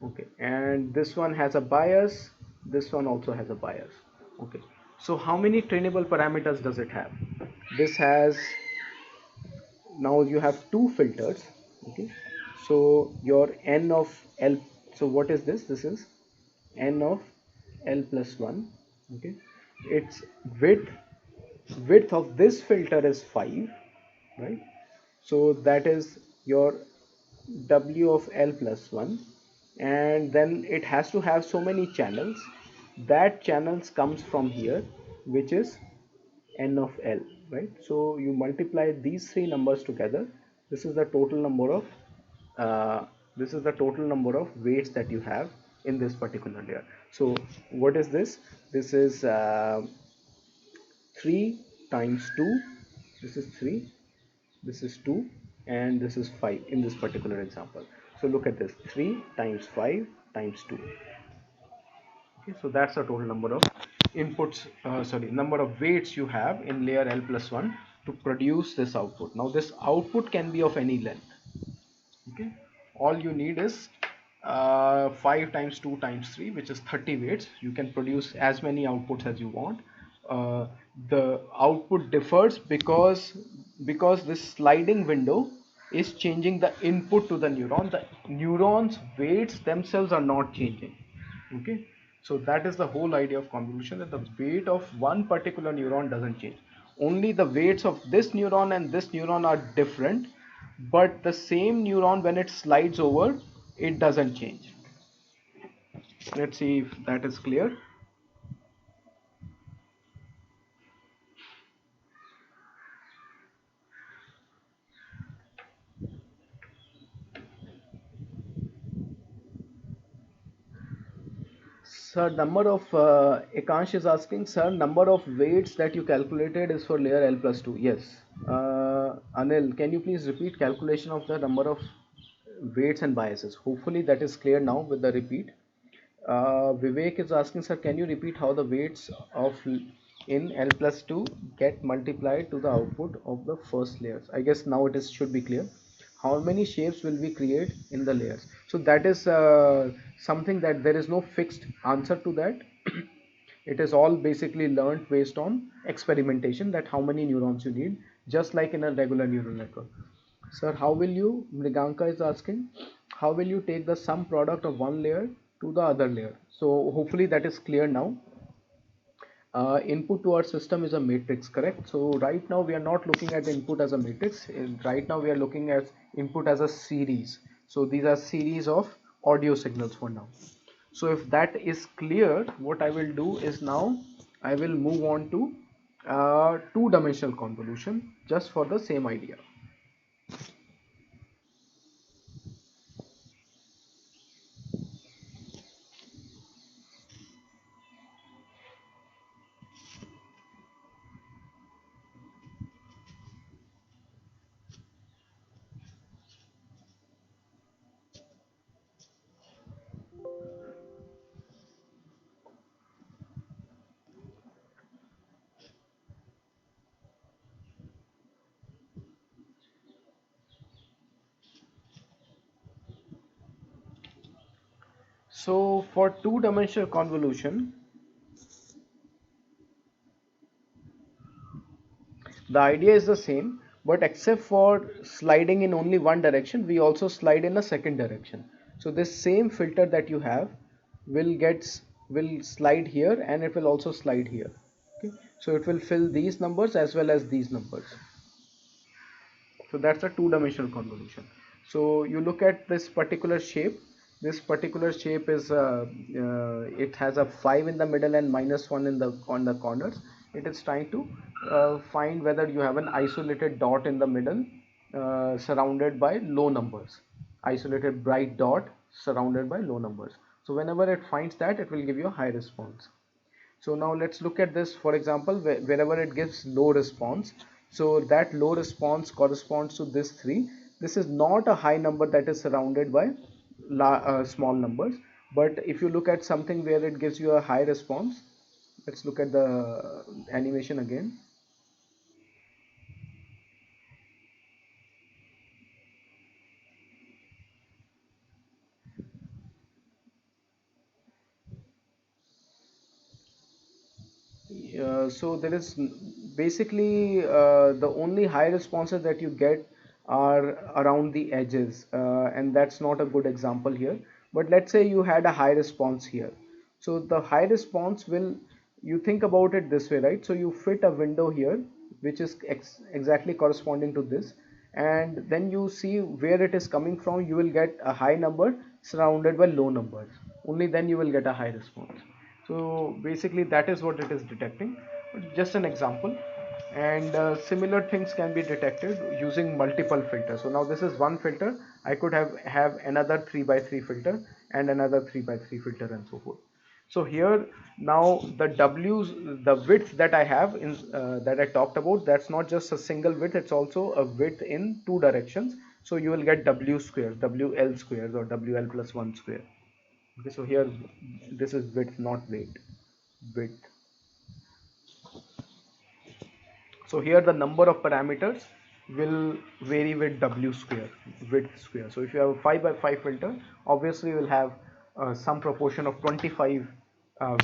Okay, and this one has a bias, this one also has a bias. Okay, so how many trainable parameters does it have? This has, now you have two filters. Okay, so your n of L, so what is this? This is n of L plus 1. Okay, its width of this filter is 5, right? So that is your W of L plus 1, and then it has to have so many channels. That channels comes from here, which is n of L, right? So you multiply these three numbers together. This is the total number of weights that you have in this particular layer. So what is this? This is 3 times 2. This is 3. This is 2, and this is 5 in this particular example. So look at this, 3 times 5 times 2. Okay, so that's the total number of inputs, number of weights you have in layer L plus 1 to produce this output. Now this output can be of any length. Okay, all you need is 5 times 2 times 3, which is 30 weights. You can produce as many outputs as you want. The output differs because this sliding window is changing the input to the neuron. The neurons weights themselves are not changing. Okay, so that is the whole idea of convolution, that the weight of one particular neuron doesn't change. Only the weights of this neuron and this neuron are different, but the same neuron, when it slides over, it doesn't change. Let's see if that is clear. Sir, number of Ekansh is asking, sir, number of weights that you calculated is for layer L plus 2. Yes. Anil, can you please repeat calculation of the number of weights and biases? Hopefully that is clear now with the repeat. Vivek is asking, sir, can you repeat how the weights of in L plus 2 get multiplied to the output of the first layers? I guess now it is should be clear. How many shapes will we create in the layers? So that is something that there is no fixed answer to that. It is all basically learned based on experimentation, that how many neurons you need, just like in a regular neural network. Sir, how will you, Mriganka is asking, how will you take the sum product of one layer to the other layer? So hopefully that is clear now. Input to our system is a matrix, correct? So right now we are not looking at input as a matrix. Right now we are looking at input as a series. So these are series of audio signals for now. So if that is clear, what I will do is now I will move on to two-dimensional convolution just for the same idea. So for two-dimensional convolution, the idea is the same, but except for sliding in only one direction, we also slide in a second direction. So this same filter that you have will slide here, and it will also slide here. Okay? So it will fill these numbers as well as these numbers. So that's a two-dimensional convolution. So you look at this particular shape. This particular shape is it has a 5 in the middle and -1 in the on the corners. It is trying to find whether you have an isolated dot in the middle surrounded by low numbers. Isolated bright dot surrounded by low numbers. So whenever it finds that, it will give you a high response. So now let's look at this. For example, wherever it gives low response, so that low response corresponds to this 3. This is not a high number that is surrounded by small numbers, but if you look at something where it gives you a high response, let's look at the animation again. So there is basically the only high responses that you get are around the edges, and that's not a good example here. But let's say you had a high response here. So the high response will, you think about it this way, right? So you fit a window here, which is exactly corresponding to this, and then you see where it is coming from. You will get a high number surrounded by low numbers. Only then you will get a high response. So basically that is what it is detecting. Just an example. And similar things can be detected using multiple filters. So now this is one filter. I could have another 3 by 3 filter and another 3 by 3 filter and so forth. So here now the W's, the width that I have in that I talked about, that's not just a single width, it's also a width in two directions. So you will get W squares, WL squares, or WL plus 1 square. Okay, so here this is width, not weight. Width. So here the number of parameters will vary with W square, width square. So if you have a 5 by 5 filter, obviously you will have some proportion of 25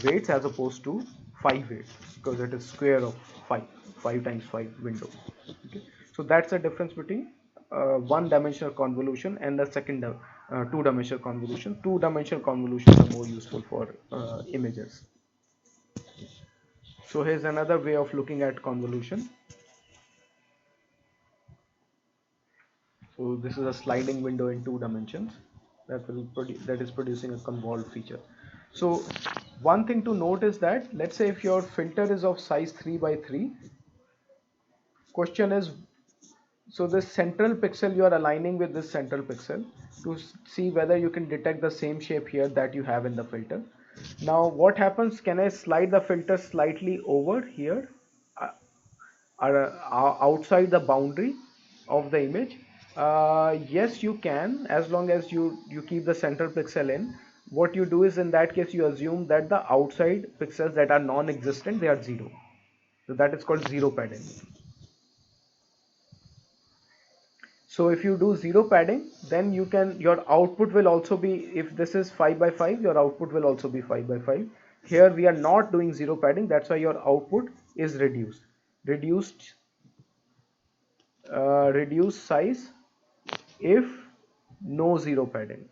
weights as opposed to 5 weights, because it is square of 5, 5 times 5 window. Okay. So that's the difference between one-dimensional convolution and the second two-dimensional convolution. Two-dimensional convolutions are more useful for images. So here's another way of looking at convolution. So this is a sliding window in two dimensions that is producing a convolved feature. So one thing to note is that, let's say if your filter is of size 3 by 3, question is, so this central pixel you are aligning with this central pixel to see whether you can detect the same shape here that you have in the filter. Now what happens, can I slide the filter slightly over here, uh, outside the boundary of the image? Yes, you can, as long as you keep the center pixel in. What you do is, in that case, you assume that the outside pixels that are non-existent, they are 0. So that is called zero padding. So if you do zero padding, then you can, your output will also be, if this is 5 by 5, your output will also be 5 by 5. Here we are not doing zero padding, that's why your output is reduced. Reduced size if no zero padding.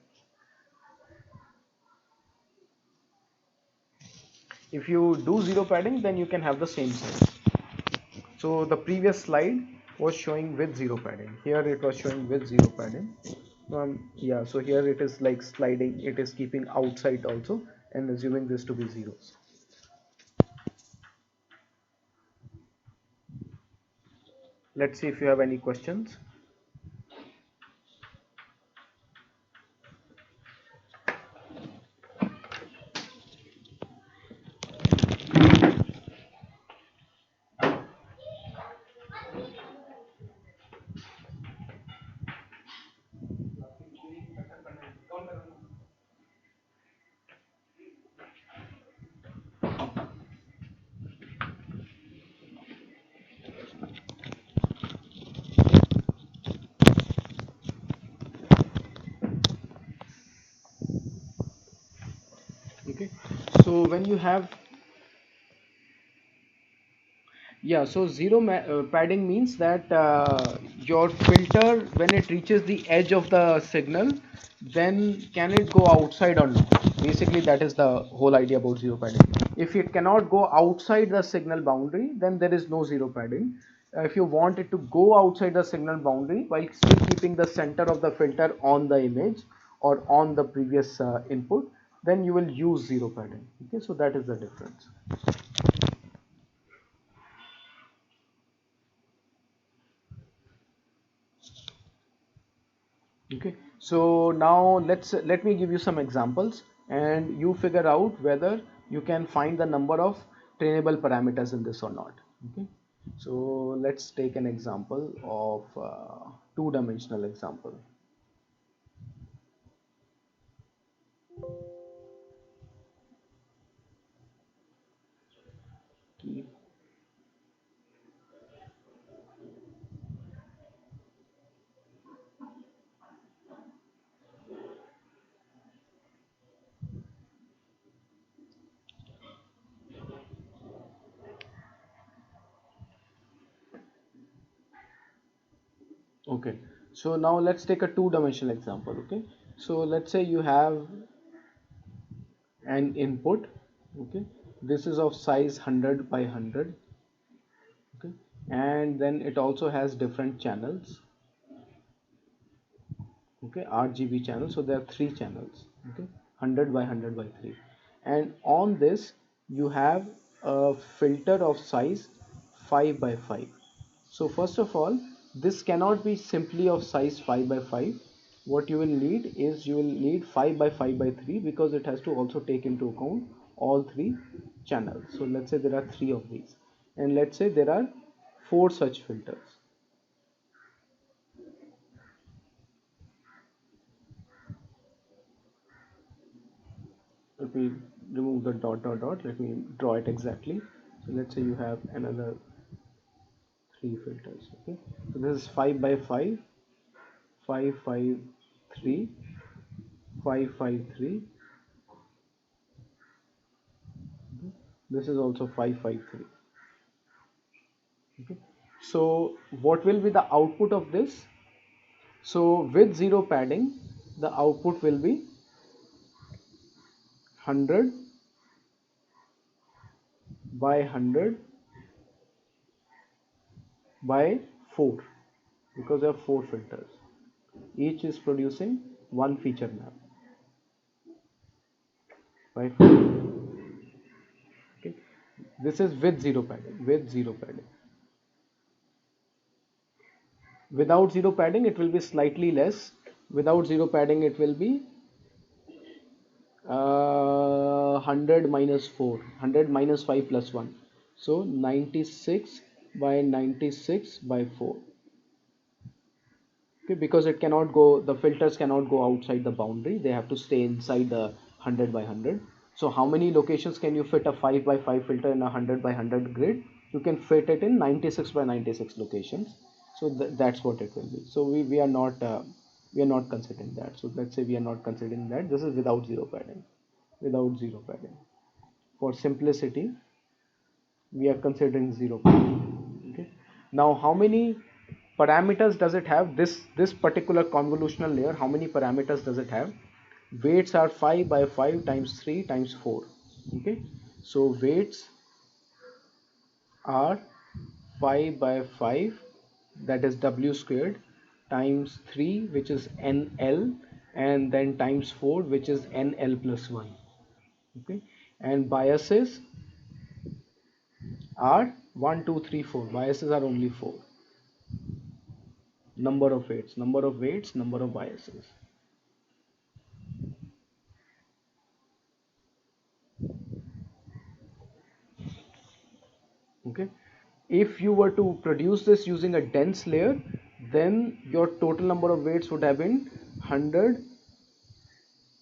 If you do zero padding, then you can have the same size. So the previous slide was showing with zero padding. Here it was showing with zero padding. Yeah, so here it is like sliding, it is keeping outside also and assuming this to be zeros. Let's see if you have any questions. Okay, so when you have, yeah, so zero padding means that your filter, when it reaches the edge of the signal, then can it go outside or not? Basically, that is the whole idea about zero padding. If it cannot go outside the signal boundary, then there is no zero padding. If you want it to go outside the signal boundary while still keeping the center of the filter on the image or on the previous input, then you will use zero padding. Okay, so that is the difference. Okay, so now let me give you some examples and you figure out whether you can find the number of trainable parameters in this or not. Okay, so let's take an example of two-dimensional example. Okay, so now let's take a two-dimensional example. Okay, so let's say you have an input. Okay, this is of size 100 by 100. Okay, and then it also has different channels. Okay, RGB channel, so there are three channels. Okay, 100 by 100 by 3, and on this you have a filter of size 5 by 5. So first of all, this cannot be simply of size 5 by 5. What you will need is, you will need 5 by 5 by 3, because it has to also take into account all three channels. So let's say there are three of these, and let's say there are four such filters. Let me remove the dot dot dot, let me draw it exactly. So let's say you have another three filters. Okay, so this is 5 by 5, 5 5 3, 5 5 3. This is also 5 5 3. Okay, so what will be the output of this? So with zero padding, the output will be 100 by 100 by 4, because there are four filters, each is producing one feature map by 4. Okay, this is with zero padding. With zero padding, without zero padding it will be slightly less. Without zero padding it will be 100 minus 4, 100 minus 5 plus 1. So 96 by 96 by 4. Okay, because it cannot go, the filters cannot go outside the boundary, they have to stay inside the 100 by 100. So how many locations can you fit a 5 by 5 filter in a 100 by 100 grid? You can fit it in 96 by 96 locations. So that's what it will be. So we are not considering that. So let's say we are not considering that. This is without zero padding. Without zero padding. For simplicity, we are considering zero padding. Okay. Now how many parameters does it have? This particular convolutional layer, how many parameters does it have? Weights are 5 by 5 times 3 times 4. Okay, so weights are 5 by 5, that is w squared, times 3, which is nl, and then times 4, which is nl plus 1. Okay, and biases are 1 2 3 4. Biases are only 4. Number of weights, number of biases. Okay, if you were to produce this using a dense layer, then your total number of weights would have been 100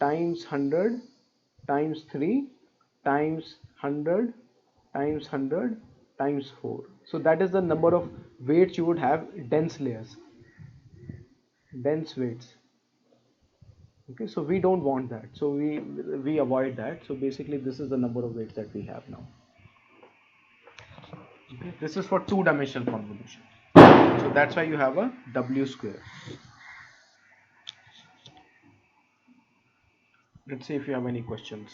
times 100 times 3 times 100 times 100 times 4. So that is the number of weights you would have dense layers, dense weights. Okay, so we don't want that, so we avoid that. So basically this is the number of weights that we have now. Okay, this is for two-dimensional convolution, so that's why you have a w square. Let's see if you have any questions.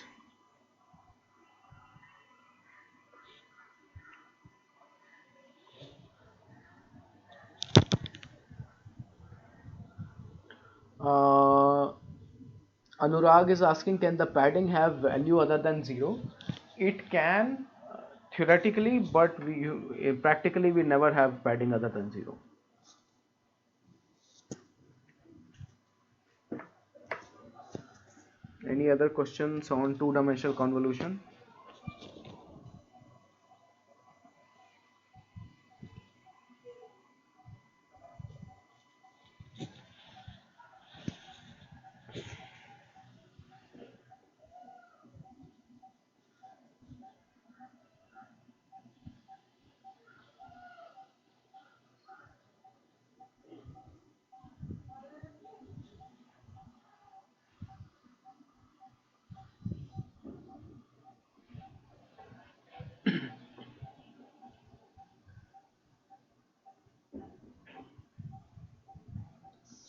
Anurag is asking, can the padding have value other than 0? It can, theoretically, but practically we never have padding other than 0. Any other questions on two-dimensional convolution?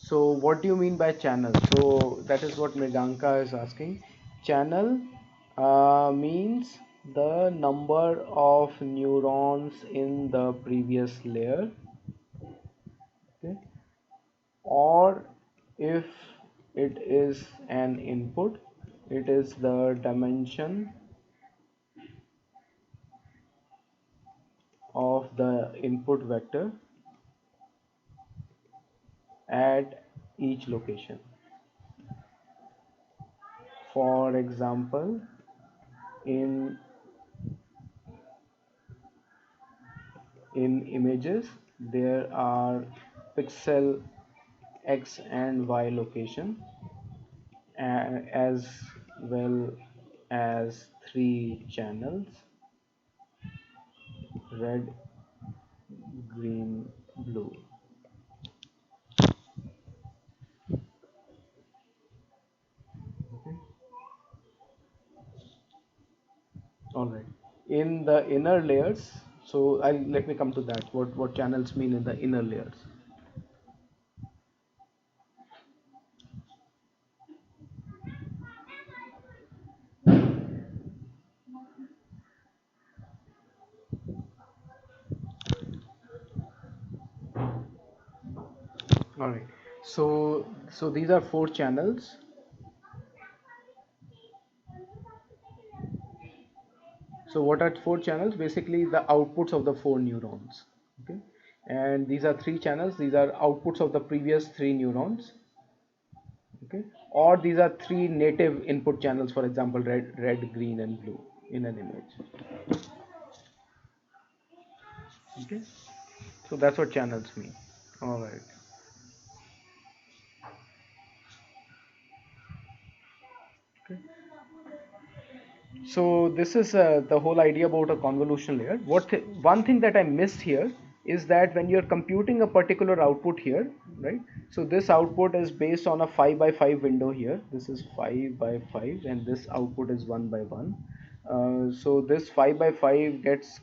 So what do you mean by channel? So that is what Mriganka is asking. Channel means the number of neurons in the previous layer. Okay. Or if it is an input, it is the dimension of the input vector at each location. For example, in images there are pixel x and y location, as well as 3 channels: red, green, blue. Okay. All right. In the inner layers, so let me come to that. What channels mean in the inner layers? All right. So these are 4 channels. So what are 4 channels? Basically the outputs of the 4 neurons. Okay. And these are 3 channels. These are outputs of the previous 3 neurons. Okay. or these are three native input channels, for example red, green and blue in an image. Okay, so that's what channels mean. All right. Okay. So this is the whole idea about a convolution layer. One thing that I missed here is that when you're computing a particular output here, right? So this output is based on a 5 by 5 window here. This is 5 by 5 and this output is 1 by 1. So this 5 by 5 gets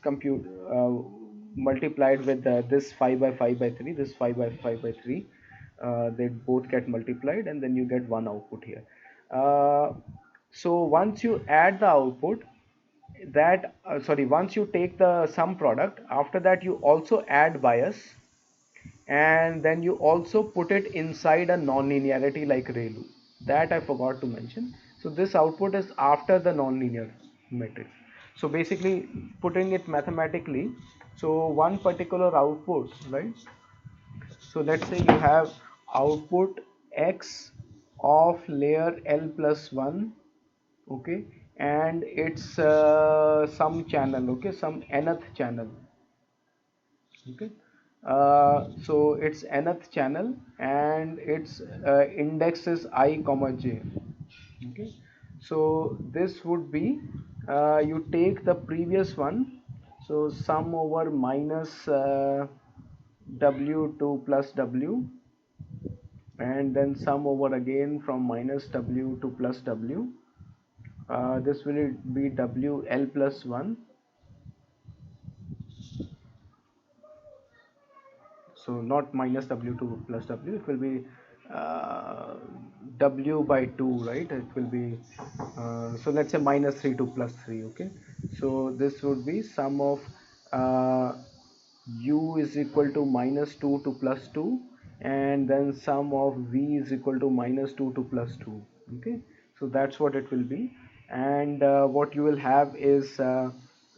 multiplied with this 5 by 5 by 3, this 5 by 5 by 3. They both get multiplied and then you get one output here. So once you add the output, once you take the sum product, after that you also add bias, and then you also put it inside a non-linearity like ReLU. That I forgot to mention. So this output is after the non-linear matrix. So basically putting it mathematically, so one particular output, right? So let's say you have output X of layer L plus 1, okay, and it's some channel, okay, some nth channel, okay. So it's nth channel and its index is I comma j, okay. So this would be you take the previous one, so sum over minus w2 plus w, and then sum over again from minus w to plus w. This will be wl plus 1, so not minus w2 plus w, it will be w by 2, right? It will be so let's say minus 3 to plus 3, okay. So this would be sum of uh, u is equal to minus 2 to plus 2, and then sum of v is equal to minus 2 to plus 2, okay. So that's what it will be. And what you will have is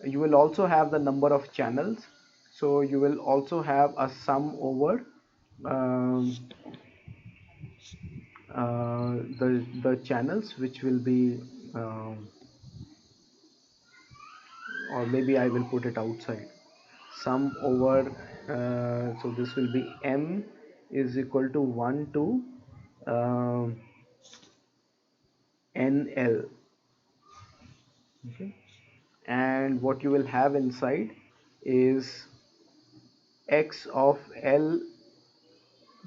you will also have the number of channels, so you will also have a sum over um, the channels, which will be or maybe I will put it outside, sum over so this will be m is equal to 1 to uh, nl, okay. And what you will have inside is x of l.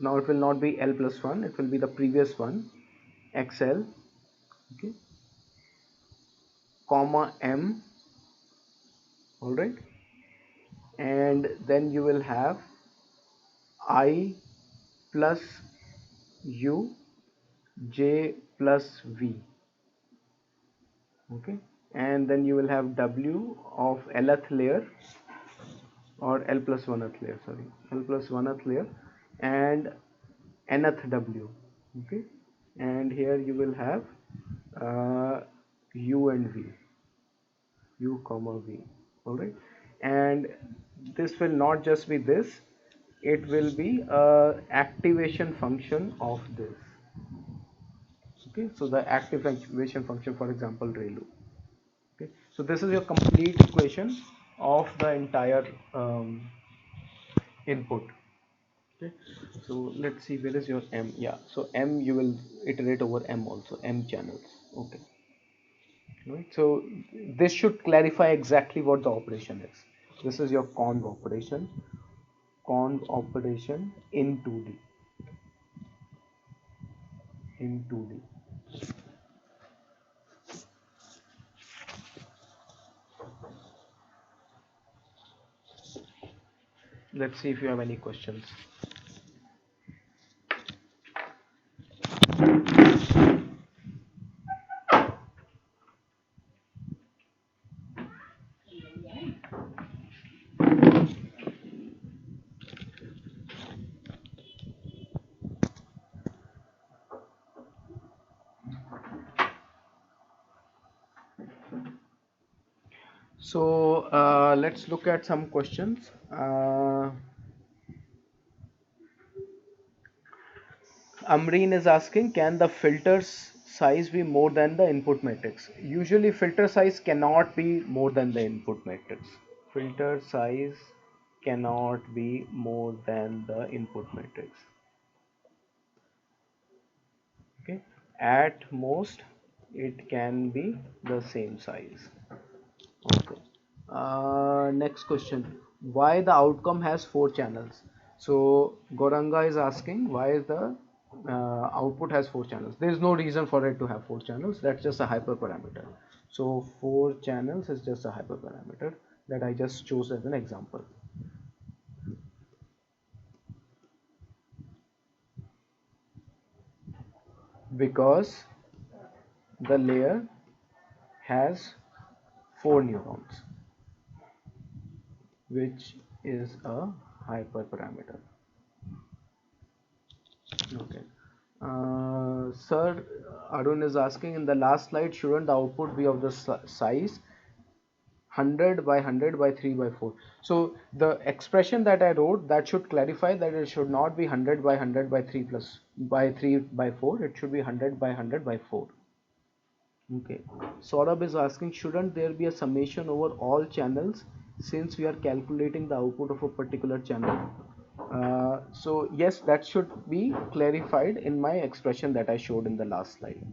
Now it will not be l plus 1, it will be the previous one, xl, okay, comma m, all right. And then you will have I plus u j plus v, okay. And then you will have w of lth layer, or l plus 1th layer, sorry, l plus 1th layer, and nth w, okay. And here you will have u and v, u comma v, all right. And this will not just be this, it will be a activation function of this, okay. So the activation function, for example ReLU, okay. So this is your complete equation of the entire input, okay. So let's see, where is your m? Yeah, so m you will iterate over m also, m channels, okay, right. So this should clarify exactly what the operation is. This is your conv operation in 2D, in 2D. Let's see if you have any questions. So let's look at some questions. Amreen is asking, can the filter's size be more than the input matrix? Usually filter size cannot be more than the input matrix. Filter size cannot be more than the input matrix. Okay. At most it can be the same size. Okay. Next question. Why the outcome has four channels? So Goranga is asking why the output has four channels. There is no reason for it to have four channels. That's just a hyperparameter. So four channels is just a hyperparameter that I just chose as an example. Because the layer has four neurons, which is a hyperparameter. Okay. Sir, Arun is asking, in the last slide, shouldn't the output be of the size 100 by 100 by 3 by 4? So the expression that I wrote, that should clarify that it should not be 100 by 100 by 3 plus by 3 by 4. It should be 100 by 100 by 4. Okay. Saurabh is asking, shouldn't there be a summation over all channels since we are calculating the output of a particular channel? So yes, that should be clarified in my expression that I showed in the last slide.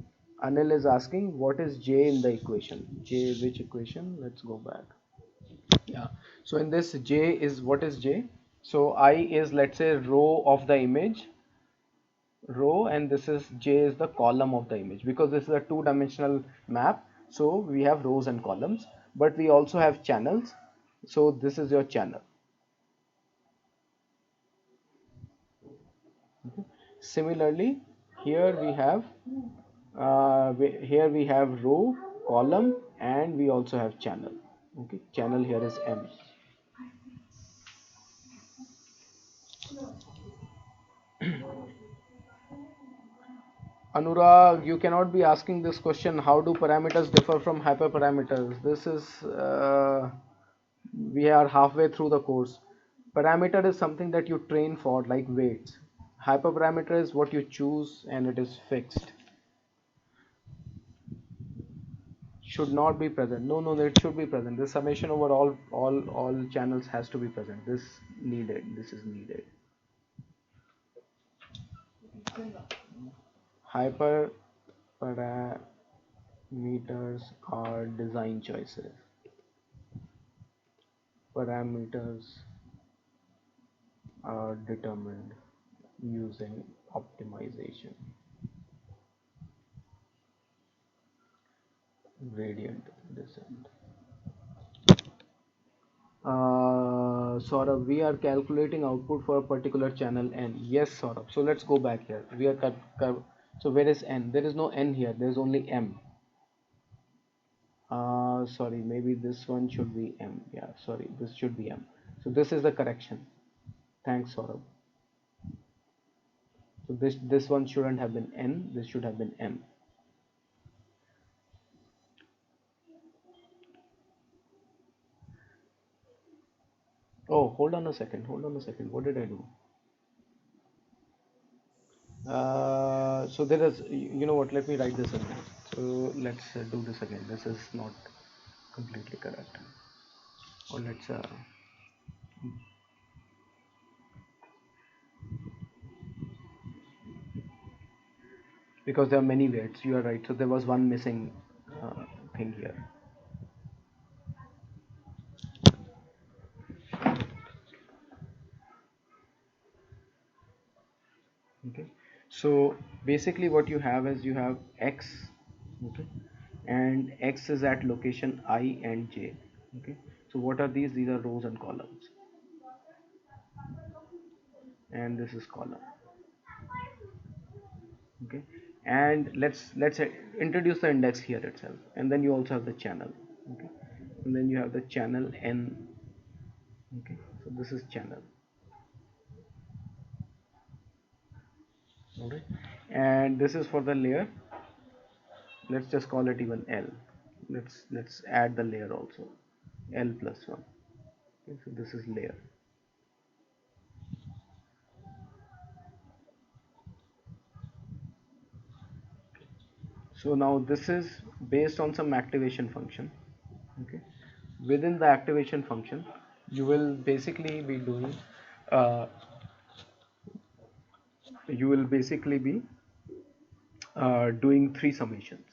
Anil is asking, what is J in the equation? J, which equation? Let's go back. Yeah. So in this J is, what is J? So I is, let's say, row of the image, row, and this is J is the column of the image, because this is a two-dimensional map. So we have rows and columns, but we also have channels. So this is your channel. Similarly, here we have row, column, and we also have channel. Okay, channel here is M. Anurag, you cannot be asking this question. How do parameters differ from hyperparameters? This is we are halfway through the course. Parameter is something that you train for, like weights. Hyperparameter is what you choose and it is fixed. Should not be present. No, it should be present. This summation over all channels has to be present. This is needed. Hyperparameters are design choices. Parameters are determined using optimization, gradient descent. Saurabh, we are calculating output for a particular channel n. Yes, Saurabh. So let's go back here. So where is n? There is no n here. There is only m. Sorry, maybe this one should be m. Yeah, sorry, this should be m. So this is the correction. Thanks, Saurabh. So this one shouldn't have been n. This should have been m. Oh, hold on a second. Hold on a second. What did I do? So there is, you know what, let me write this again. So let's do this again. This is not completely correct. Or let's because there are many weights, you are right. So there was one missing thing here. Okay, so basically what you have is you have x, okay, and x is at location I and j. Okay, so what are these? These are rows and columns, and this is column. Okay, and let's introduce the index here itself, and then you also have the channel. Okay, and then you have the channel n. Okay, so this is channel. All right, and this is for the layer. Let's just call it even L. Let's add the layer also, L plus 1. Okay, so this is layer. So now this is based on some activation function. Okay, within the activation function you will basically be doing uh, doing three summations.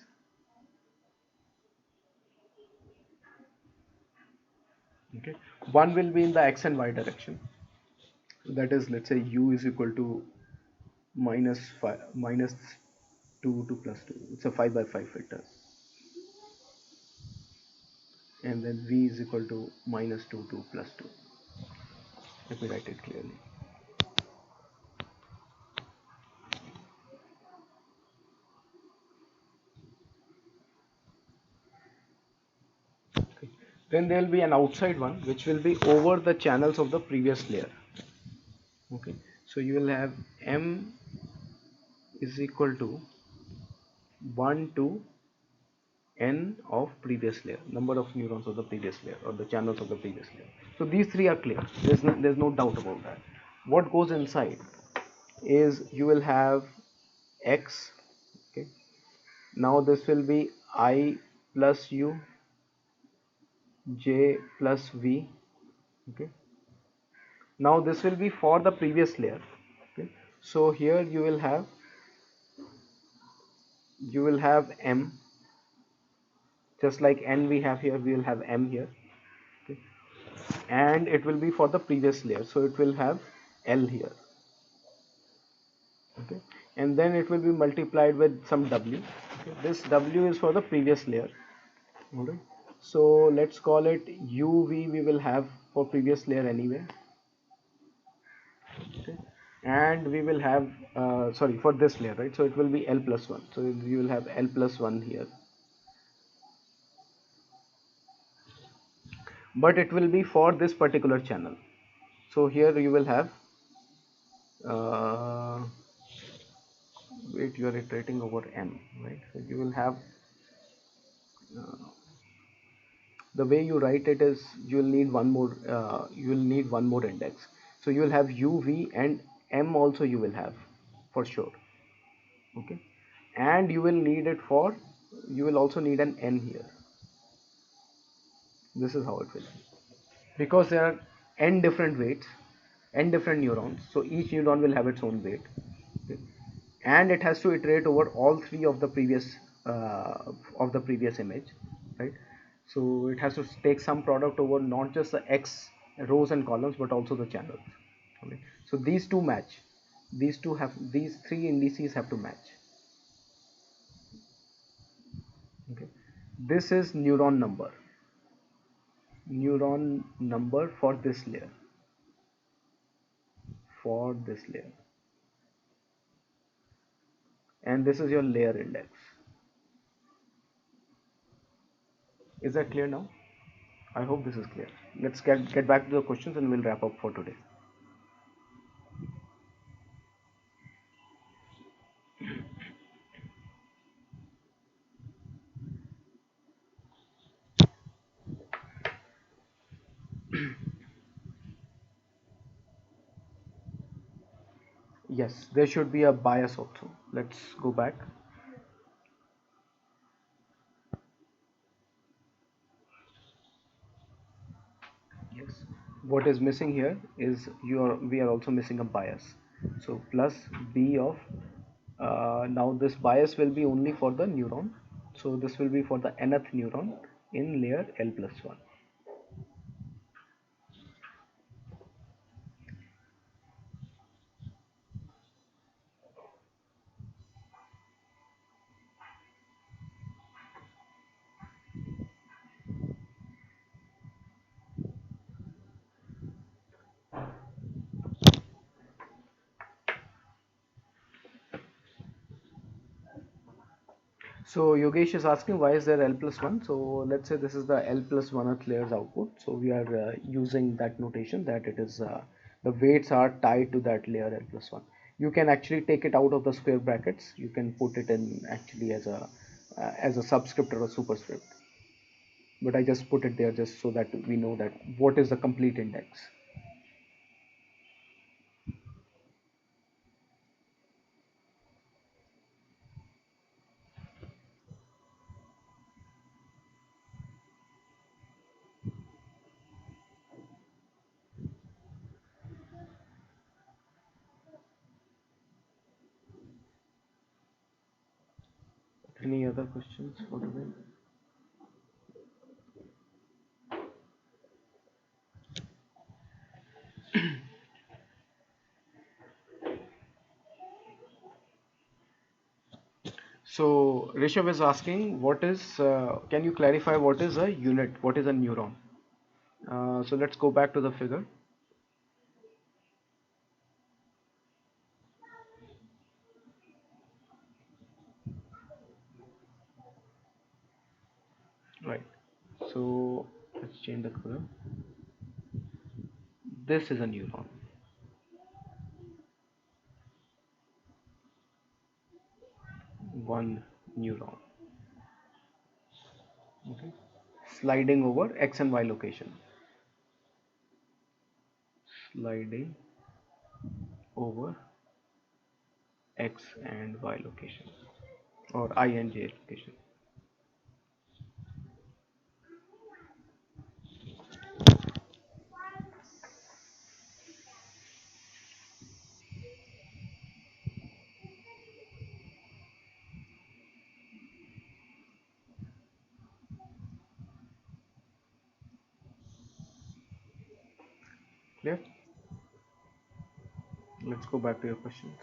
Okay, one will be in the x and y direction, that is, let's say u is equal to minus 5 minus 2 to plus 2, it's a 5 by 5 filter, and then v is equal to minus 2 to plus 2. Let me write it clearly. Okay. Then there will be an outside one which will be over the channels of the previous layer. Okay, so you will have m is equal to 1 to n of previous layer, number of neurons of the previous layer or the channels of the previous layer. So these three are clear, there's no doubt about that. What goes inside is you will have x. Okay, now this will be I plus u, j plus v. Okay, now this will be for the previous layer. Okay, so here you will have m, just like n we have here, we will have m here. Okay, and it will be for the previous layer, so it will have l here. Okay, and then it will be multiplied with some w. Okay, this w is for the previous layer. Alright, so let's call it uv, we will have for previous layer anyway. Okay, and we will have sorry, for this layer, right, so it will be l plus 1, so you will have l plus 1 here, but it will be for this particular channel. So here you will have uh, wait, you are iterating over m, right, so you will have the way you write it is you will need one more index, so you will have uv and m also you will have for sure. Okay, and you will also need an n here. This is how it will be, because there are n different weights, n different neurons, so each neuron will have its own weight. Okay, and it has to iterate over all three of the previous image, right, so it has to take some product over not just the x rows and columns but also the channels. Okay, so these two match, these three indices have to match. Okay, this is neuron number for this layer, and this is your layer index. Is that clear now? I hope this is clear. Let's get back to the questions and we'll wrap up for today. Yes, there should be a bias also. Let's go back. Yes, what is missing here is we are also missing a bias. So plus b of now this bias will be only for the neuron. So this will be for the nth neuron in layer L plus 1. So Yogesh is asking why is there L plus 1. So let's say this is the L plus 1th layer's output. So we are using that notation that it is the weights are tied to that layer L plus 1. You can actually take it out of the square brackets. You can put it in actually as a subscript or a superscript. But I just put it there just so that we know that what is the complete index. Any other questions for today? So Rishabh is asking, what is, can you clarify what is a unit? What is a neuron? So let's go back to the figure. Right. So let's change the color. This is a neuron. One neuron. Okay. Sliding over X and Y location. Sliding over X and Y location. Or I and J location. Clear? Let's go back to your questions.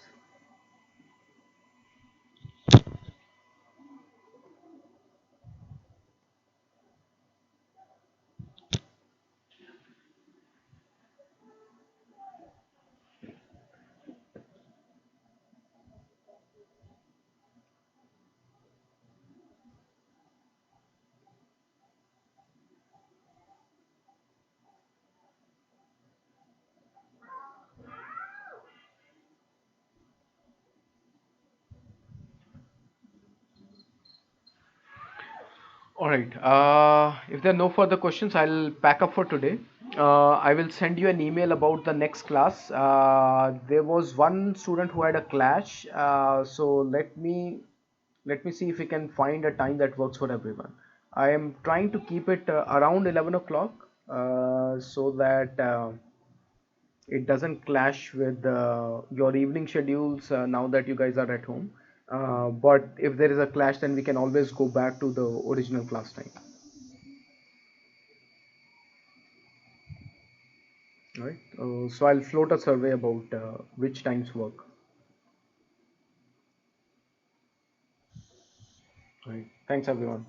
All right. If there are no further questions, I'll pack up for today. I will send you an email about the next class. There was one student who had a clash, so let me see if we can find a time that works for everyone. I am trying to keep it around 11 o'clock, so that it doesn't clash with your evening schedules now that you guys are at home. But if there is a clash, then we can always go back to the original class time. Right. So I'll float a survey about which times work. Right. Thanks, everyone.